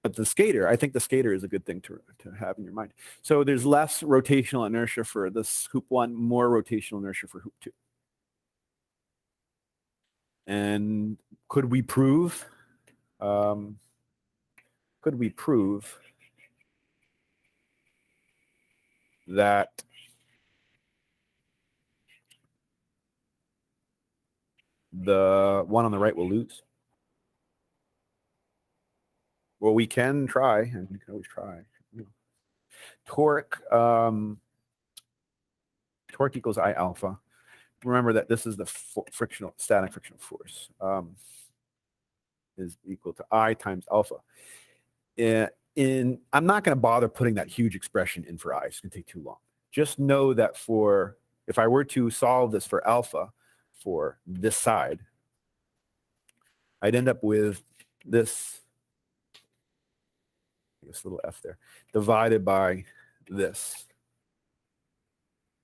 Speaker 1: But I think the skater is a good thing to have in your mind. So there's less rotational inertia for this hoop 1, more rotational inertia for hoop 2. And could we prove that the one on the right will lose? Well, we can try, and you can always try. Torque equals I alpha. Remember that this is the static frictional force, is equal to I times alpha. I'm not going to bother putting that huge expression in for I. It's going to take too long. Just know that if I were to solve this for alpha for this side, I'd end up with this, little f there, divided by this.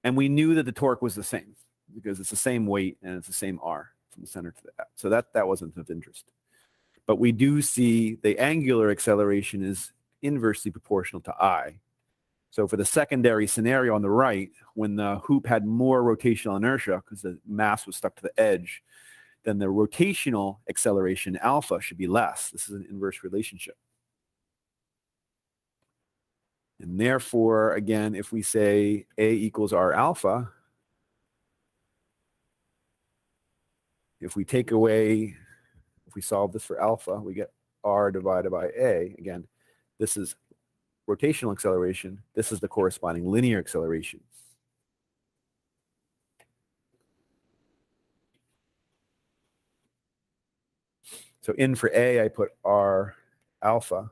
Speaker 1: And we knew that the torque was the same because it's the same weight and it's the same r from the center to the f. So that wasn't of interest. But we do see the angular acceleration is inversely proportional to I. So for the secondary scenario on the right, when the hoop had more rotational inertia because the mass was stuck to the edge, then the rotational acceleration alpha should be less. This is an inverse relationship. And therefore, again, if we say A equals R alpha, if we take away, if we solve this for alpha, we get R divided by A. Again, this is rotational acceleration. This is the corresponding linear acceleration. So in for A, I put R alpha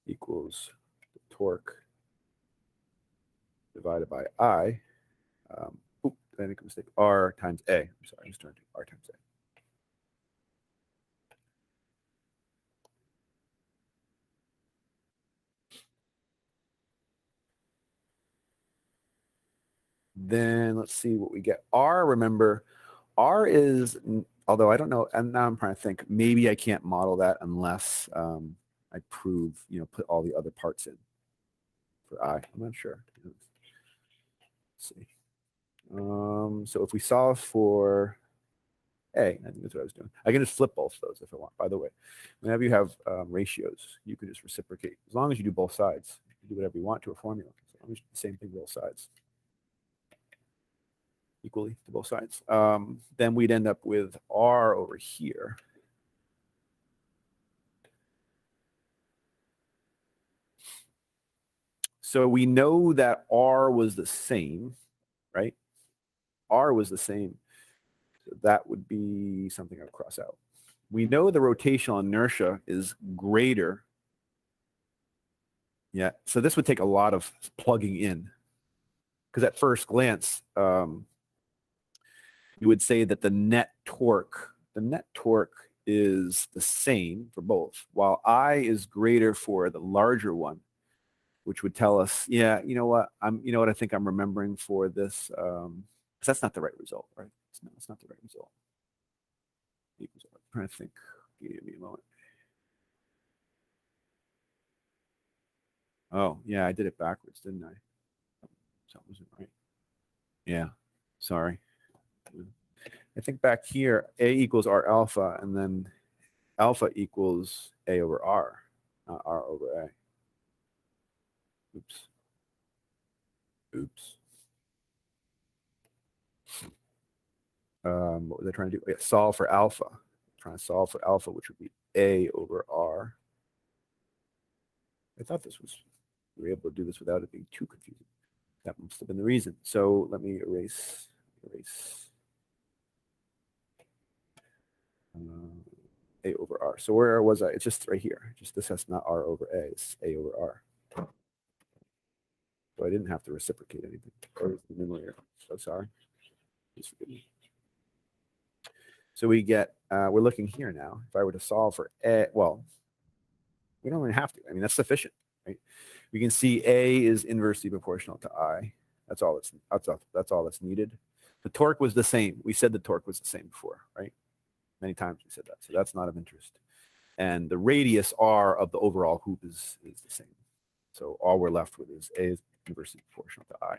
Speaker 1: equals the torque divided by I. Did I make a mistake? R times A. I'm sorry, I just turned to R times A. Then let's see what we get. R, remember, R is, although I don't know, and now I'm trying to think, maybe I can't model that unless I prove, put all the other parts in for I. I'm not sure. Let's see. So if we solve for A, I think that's what I was doing. I can just flip both of those if I want. By the way, whenever you have ratios, you can just reciprocate. As long as you do both sides, you can do whatever you want to a formula. As long as you do the same thing both sides. Equally to both sides. Then we'd end up with R over here. So we know that R was the same, right? R was the same. So that would be something I would cross out. We know the rotational inertia is greater. Yeah, so this would take a lot of plugging in. Because at first glance, you would say that the net torque is the same for both, while I is greater for the larger one, which would tell us, yeah, you know what I think I'm remembering for this, because that's not the right result, right? It's not the right result. I'm trying to think. Give me a moment. Oh, yeah, I did it backwards, didn't I? Something wasn't right. Yeah, sorry. I think back here, A equals R alpha, and then alpha equals A over R, not R over A. Oops. What was I trying to do? Yeah, solve for alpha. Trying to solve for alpha, which would be A over R. I thought we were able to do this without it being too confusing. That must have been the reason. So let me erase. A over R. So where was I? It's just right here. Just this has not R over A. It's A over R. So I didn't have to reciprocate anything. Or the numerator. So sorry. Please forgive me. So we get, we're looking here now. If I were to solve for A, well, we don't even have to. I mean, that's sufficient, right? We can see A is inversely proportional to I. That's all that's needed. The torque was the same. We said the torque was the same before, right? Many times we said that. So that's not of interest. And the radius R of the overall hoop is the same. So all we're left with is A is inversely proportional to I.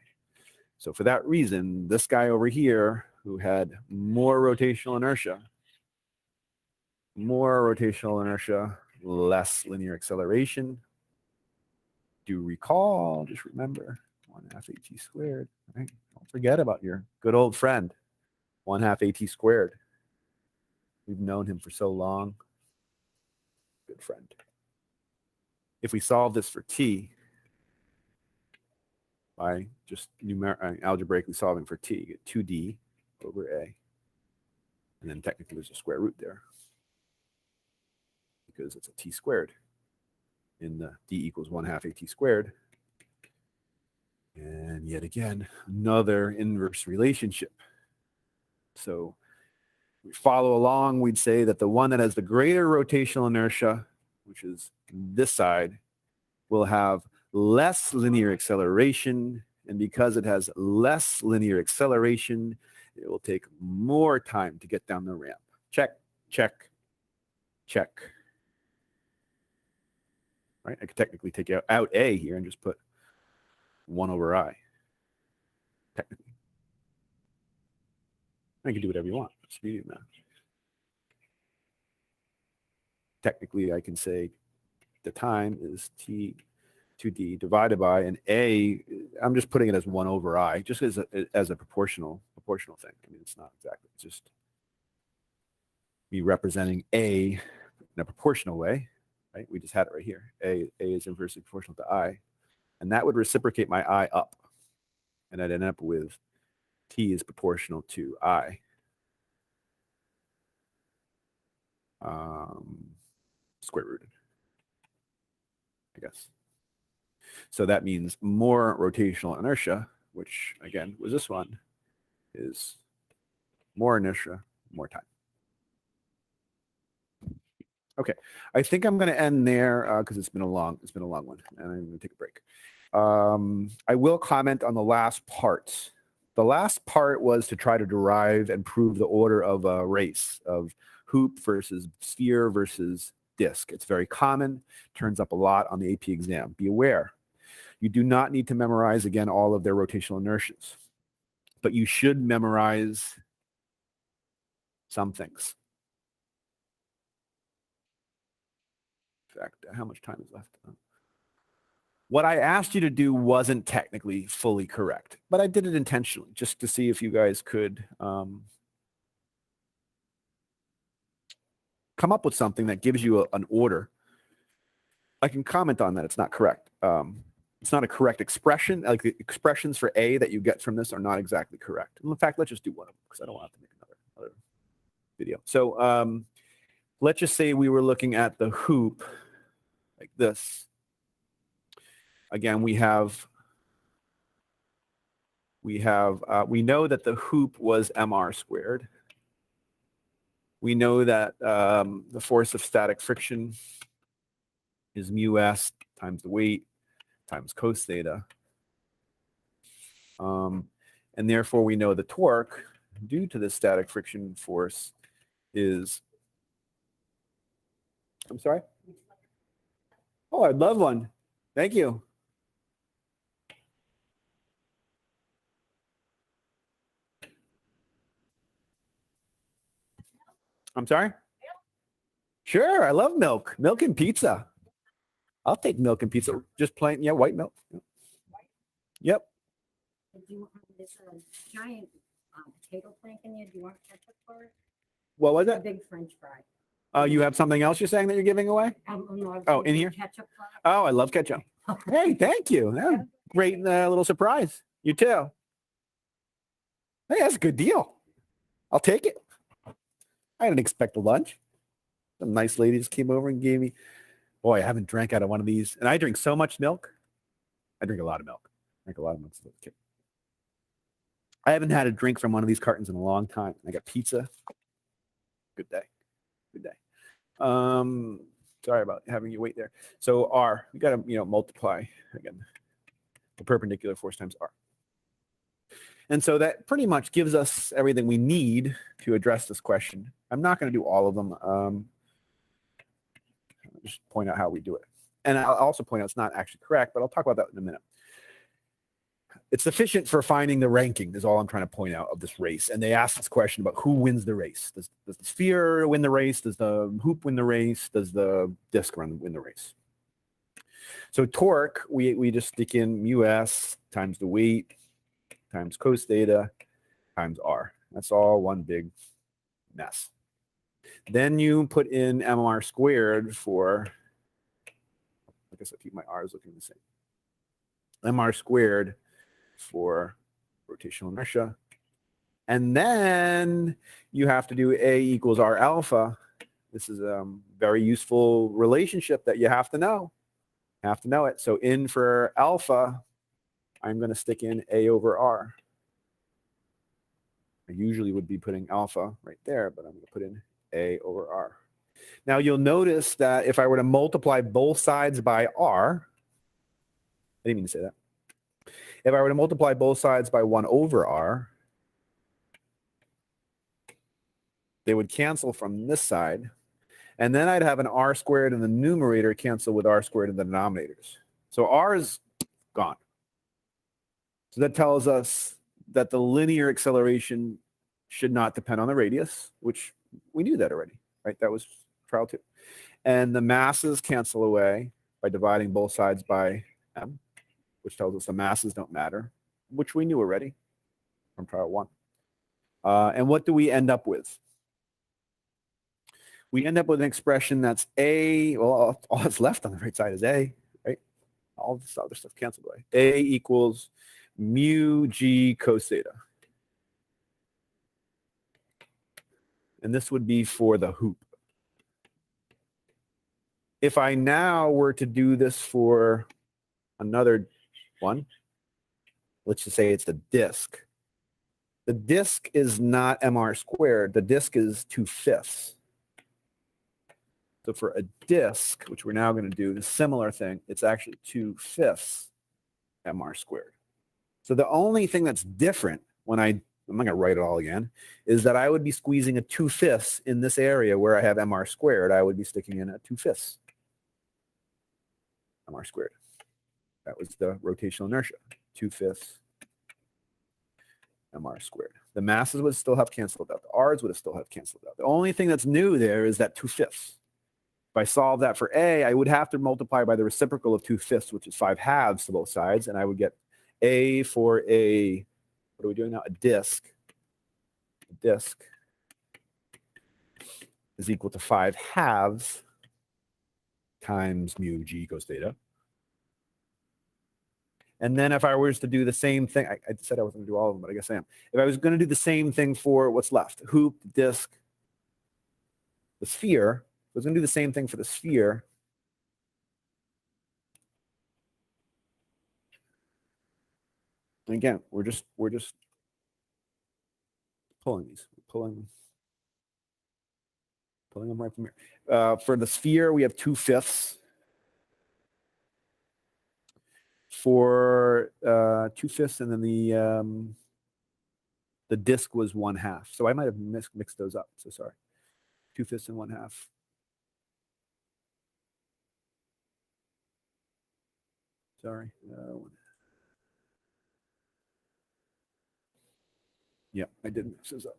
Speaker 1: So for that reason, this guy over here who had more rotational inertia, less linear acceleration. Do recall, just remember, 1/2 AT squared, right? Don't forget about your good old friend, 1/2 AT squared. We've known him for so long. Good friend. If we solve this for t, by just algebraically solving for t, you get 2d over a. And then technically there's a square root there because it's a t squared. In the d equals 1/2 AT squared. And yet again, another inverse relationship. So we follow along, we'd say that the one that has the greater rotational inertia, which is this side, will have less linear acceleration. And because it has less linear acceleration, it will take more time to get down the ramp. Check, check, check. right? I could technically take out A here and just put 1 over I. Technically. I can do whatever you want. It's medium math. Technically, I can say the time is T2D divided by an A. I'm just putting it as 1 over I, just as a proportional thing. I mean, it's not exactly. It's just me representing A in a proportional way, right? We just had it right here. A is inversely proportional to I, and that would reciprocate my I up, and I'd end up with T is proportional to I. Square rooted, I guess. So that means more rotational inertia, which again was this one, is more inertia, more time. Okay, I think I'm going to end there because it's been a long one, and I'm going to take a break. I will comment on the last part. The last part was to try to derive and prove the order of a race of hoop versus sphere versus disc. It's very common, turns up a lot on the AP exam. Be aware, you do not need to memorize, again, all of their rotational inertias, but you should memorize some things. In fact, how much time is left? What I asked you to do wasn't technically fully correct, but I did it intentionally just to see if you guys could come up with something that gives you an order. I can comment on that. It's not correct. It's not a correct expression. Like the expressions for A that you get from this are not exactly correct. In fact, let's just do one of them because I don't want to make another video. So let's just say we were looking at the hoop like this. Again, we know that the hoop was mr squared. We know that the force of static friction is mu s times the weight times cos theta. And therefore, we know the torque due to the static friction force is, I'm sorry? Oh, I'd love one. Thank you. I'm sorry? Sure, I love milk. Milk and pizza. I'll take milk and pizza. Just plain, yeah, white milk. Yep.
Speaker 2: Do you want this giant potato plank in there? Do you want ketchup for it?
Speaker 1: What was
Speaker 2: A
Speaker 1: it?
Speaker 2: big French fry.
Speaker 1: You have something else you're saying that you're giving away?
Speaker 2: No,
Speaker 1: Oh, in here?
Speaker 2: Ketchup fry.
Speaker 1: Oh, I love ketchup. Hey, thank you. That was a great little surprise. You too. Hey, that's a good deal. I'll take it. I didn't expect a lunch. Some nice lady just came over and gave me, boy, I haven't drank out of one of these. And I drink so much milk. I drink a lot of milk. I drink a lot of milk. I haven't had a drink from one of these cartons in a long time. I got pizza. Good day. Good day. Sorry about having you wait there. So R, we got to multiply again the perpendicular force times R. And so that pretty much gives us everything we need to address this question. I'm not going to do all of them. I'll just point out how we do it. And I'll also point out it's not actually correct, but I'll talk about that in a minute. It's sufficient for finding the ranking is all I'm trying to point out of this race. And they ask this question about who wins the race. Does the sphere win the race? Does the hoop win the race? Does the disc win the race? So torque, we just stick in mu s times the weight times cos theta times R. That's all one big mess. Then you put in mr squared for, I guess I keep my R's looking the same. Mr squared for rotational inertia. And then you have to do A equals R alpha. This is a very useful relationship that you have to know. You have to know it. So in for alpha, I'm going to stick in A over R. I usually would be putting alpha right there, but I'm going to put in A over R. Now you'll notice that if I were to multiply both sides by R, I didn't mean to say that. If I were to multiply both sides by 1 over R, they would cancel from this side, And then I'd have an r squared in the numerator cancel with r squared in the denominators. So r is gone. So that tells us that the linear acceleration should not depend on the radius, which we knew that already, right? That was trial 2. And the masses cancel away by dividing both sides by m, which tells us the masses don't matter, which we knew already from trial 1. And what do we end up with? We end up with an expression that's a, well, all that's left on the right side is a, right? All this other stuff canceled away. A equals mu g cos theta. And this would be for the hoop. If I now were to do this for another one, let's just say it's the disk. The disk is not mr squared. The disk is 2/5. So for a disk, which we're now going to do the similar thing, it's actually 2/5 mr squared. So the only thing that's different when I'm not going to write it all again, is that I would be squeezing a 2/5 in this area where I have mr squared. I would be sticking in a 2/5 mr squared. That was the rotational inertia, 2/5 mr squared. The masses would still have canceled out. The r's would have still have canceled out. The only thing that's new there is that 2/5. If I solve that for a, I would have to multiply by the reciprocal of 2/5, which is 5/2 to both sides, and I would get a for a, what are we doing now? A disk. A disk is equal to 5/2 times mu g cos theta. And then if I was to do the same thing, I said I wasn't going to do all of them, but I guess I am. If I was going to do the same thing for what's left, hoop, disk, the sphere, I was going to do the same thing for the sphere. And again, we're just pulling these, pulling them right from here. For the sphere, we have 2/5. For 2/5, and then the disk was 1/2. So I might have mixed those up. So sorry. 2/5 and 1/2. Sorry. Yeah, I did mix those up.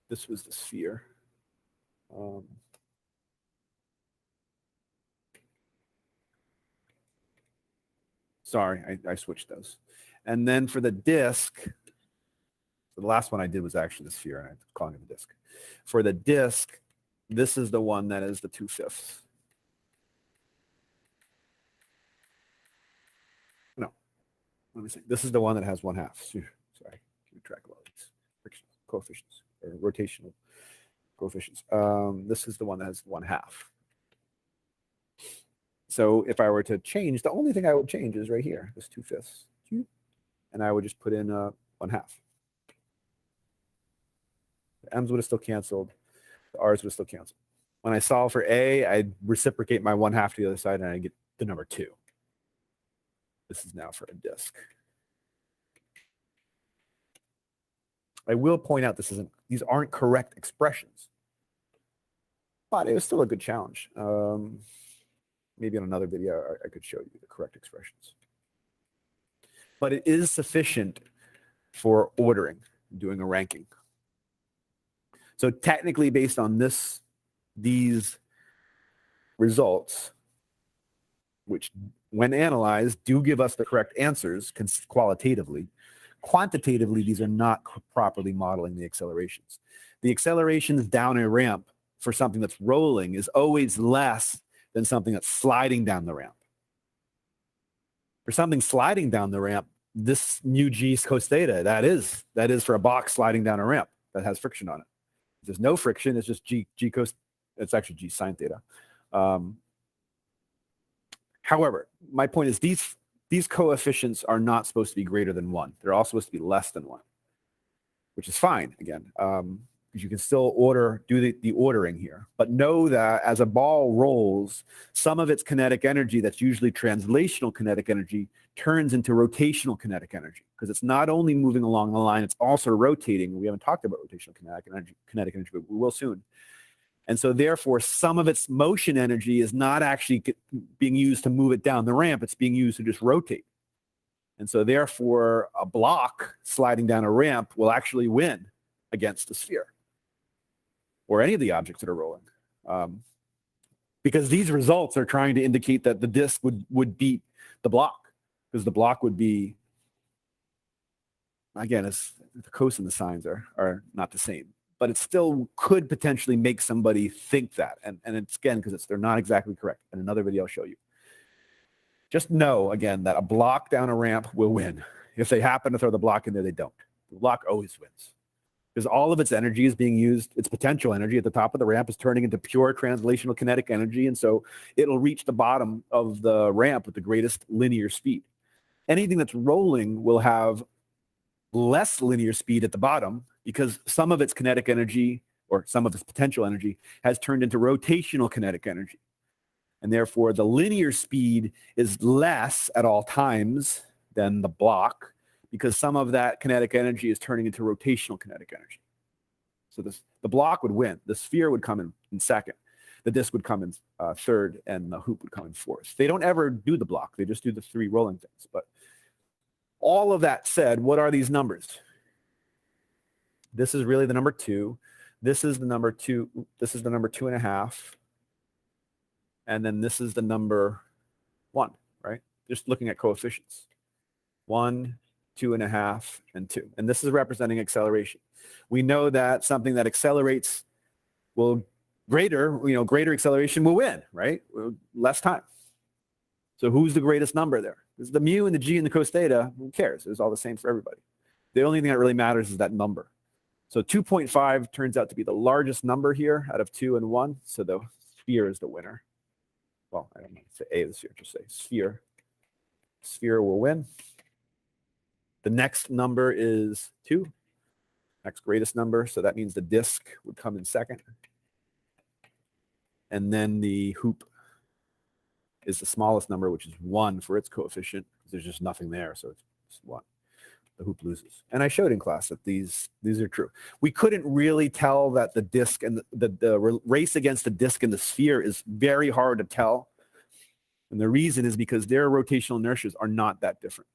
Speaker 1: This was the sphere. Sorry, I switched those. And then for the disk, so the last one I did was actually the sphere, and I'm calling it the disk. For the disk, this is the one that is the 2/5. No, let me see. This is the one that has 1/2. Sorry, keep track of all these friction coefficients or rotational coefficients. This is the one that has 1/2. So if I were to change, the only thing I would change is right here, this 2/5, and I would just put in 1/2. The m's would have still canceled. The r's would have still canceled. When I solve for a, I'd reciprocate my 1/2 to the other side, and I get the number 2. This is now for a disk. I will point out these aren't correct expressions, but it was still a good challenge. Maybe in another video, I could show you the correct expressions. But it is sufficient for ordering, doing a ranking. So technically, based on these results, which when analyzed do give us the correct answers qualitatively, quantitatively, these are not properly modeling the accelerations. The accelerations down a ramp for something that's rolling is always less than something that's sliding down the ramp. For something sliding down the ramp, this mu g cos theta, that is for a box sliding down a ramp that has friction on it. If there's no friction, it's just g cos, it's actually g sine theta. However, my point is these coefficients are not supposed to be greater than 1. They're all supposed to be less than 1, which is fine, again, because you can still do the ordering here. But know that as a ball rolls, some of its kinetic energy that's usually translational kinetic energy turns into rotational kinetic energy, because it's not only moving along the line, it's also rotating. We haven't talked about rotational kinetic energy, but we will soon. And so therefore, some of its motion energy is not actually being used to move it down the ramp. It's being used to just rotate. And so therefore, a block sliding down a ramp will actually win against a sphere or any of the objects that are rolling. Because these results are trying to indicate that the disk would beat the block, because the block would be, again, the cos and the sines are not the same, but it still could potentially make somebody think that. And it's, again, because they're not exactly correct. In another video, I'll show you. Just know, again, that a block down a ramp will win. If they happen to throw the block in there, they don't. The block always wins, because all of its energy is being used. Its potential energy at the top of the ramp is turning into pure translational kinetic energy, and so it'll reach the bottom of the ramp with the greatest linear speed. Anything that's rolling will have less linear speed at the bottom, because some of its kinetic energy, or some of its potential energy, has turned into rotational kinetic energy. And therefore, the linear speed is less at all times than the block, because some of that kinetic energy is turning into rotational kinetic energy. So the block would win. The sphere would come in second. The disk would come in third, and the hoop would come in fourth. They don't ever do the block. They just do the three rolling things. But all of that said, what are these numbers? This is really the number 2. This is the number 2. This is the number 2.5. And then this is the number 1, right? Just looking at coefficients. 1, 2.5, and 2. And this is representing acceleration. We know that something that accelerates will greater acceleration will win, right? Less time. So who's the greatest number there? This is the mu and the g and the cos theta. Who cares? It's all the same for everybody. The only thing that really matters is that number. So 2.5 turns out to be the largest number here out of 2 and 1. So the sphere is the winner. Well, I don't need to say A of the sphere, just say sphere. Sphere will win. The next number is 2, next greatest number. So that means the disk would come in second. And then the hoop is the smallest number, which is 1 for its coefficient. There's just nothing there, so it's 1. The hoop loses. And I showed in class that these are true. We couldn't really tell that the disk and the race against the disk and the sphere is very hard to tell. And the reason is because their rotational inertias are not that different.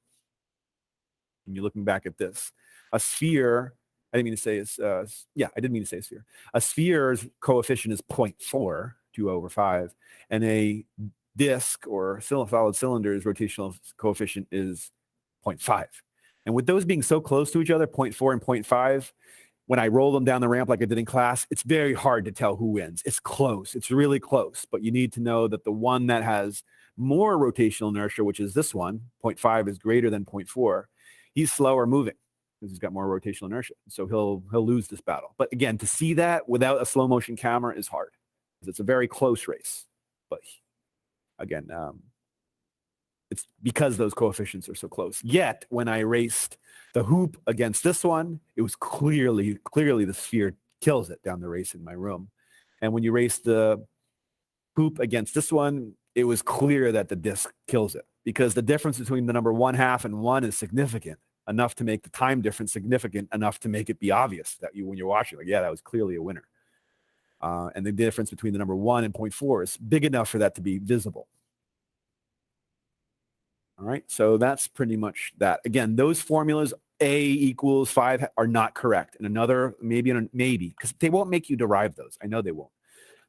Speaker 1: When you're looking back at this, a sphere, I didn't mean to say I didn't mean to say sphere. A sphere's coefficient is 0.4, 2/5, and a disk or solid cylinder's rotational coefficient is 0.5. And with those being so close to each other, 0.4 and 0.5, when I roll them down the ramp like I did in class, it's very hard to tell who wins. It's close. It's really close. But you need to know that the one that has more rotational inertia, which is this one, 0.5 is greater than 0.4, he's slower moving because he's got more rotational inertia. So he'll lose this battle. But again, to see that without a slow motion camera is hard, because it's a very close race. But again, it's because those coefficients are so close. Yet, when I raced the hoop against this one, it was clearly the sphere kills it down the race in my room. And when you race the hoop against this one, it was clear that the disk kills it, because the difference between the number 1/2 and 1 is significant enough to make the time difference significant enough to make it be obvious that when you're watching, like, yeah, that was clearly a winner. And the difference between the number 1 and 0.4 is big enough for that to be visible. All right, so that's pretty much that. Again, those formulas, A equals 5, are not correct. And another, maybe, because they won't make you derive those. I know they won't.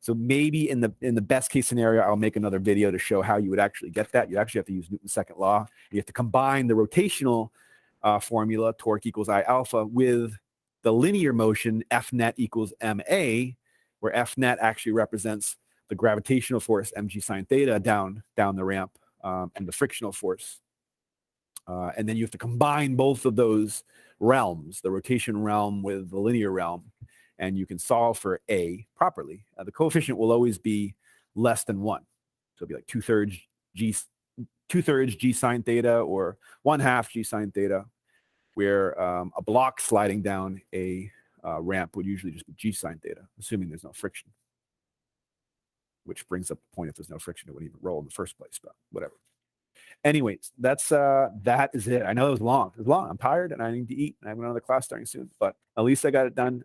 Speaker 1: So maybe in the best case scenario, I'll make another video to show how you would actually get that. You actually have to use Newton's second law. You have to combine the rotational formula, torque equals I alpha, with the linear motion, F net equals MA, where F net actually represents the gravitational force, mg sine theta, down the ramp, and the frictional force. And then you have to combine both of those realms, the rotation realm with the linear realm, and you can solve for A properly. The coefficient will always be less than 1. So it'll be like 2/3 g sine theta or 1/2 g sine theta, where a block sliding down a ramp would usually just be G sine theta, assuming there's no friction. Which brings up the point, if there's no friction, it wouldn't even roll in the first place, but whatever. Anyways, that is it. I know it was long. It was long. I'm tired and I need to eat. And I have another class starting soon, but at least I got it done.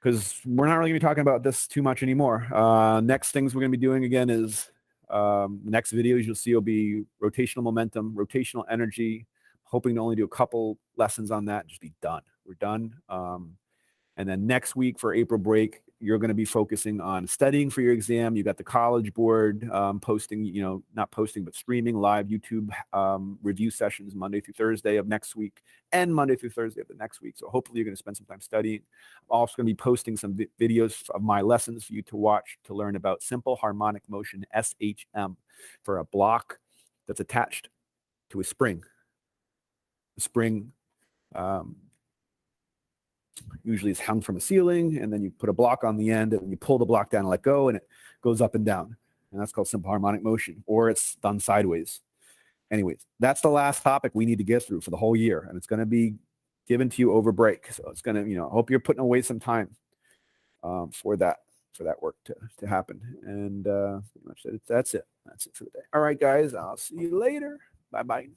Speaker 1: Because we're not really going to be talking about this too much anymore. Next things we're going to be doing again is the next videos you'll see will be rotational momentum, rotational energy. Hoping to only do a couple lessons on that, just be done. We're done. And then next week for April break, you're going to be focusing on studying for your exam. You got the College Board posting, not posting, but streaming live YouTube review sessions Monday through Thursday of next week and Monday through Thursday of the next week. So hopefully you're going to spend some time studying. I'm also going to be posting some videos of my lessons for you to watch to learn about simple harmonic motion, SHM, for a block that's attached to a spring. The spring usually is hung from a ceiling, and then you put a block on the end and you pull the block down and let go, and it goes up and down. And that's called simple harmonic motion, or it's done sideways. Anyways, that's the last topic we need to get through for the whole year, and it's going to be given to you over break. So it's going to, I hope you're putting away some time for that work to happen. And pretty much that's it. That's it for the day. All right, guys, I'll see you later. Bye-bye.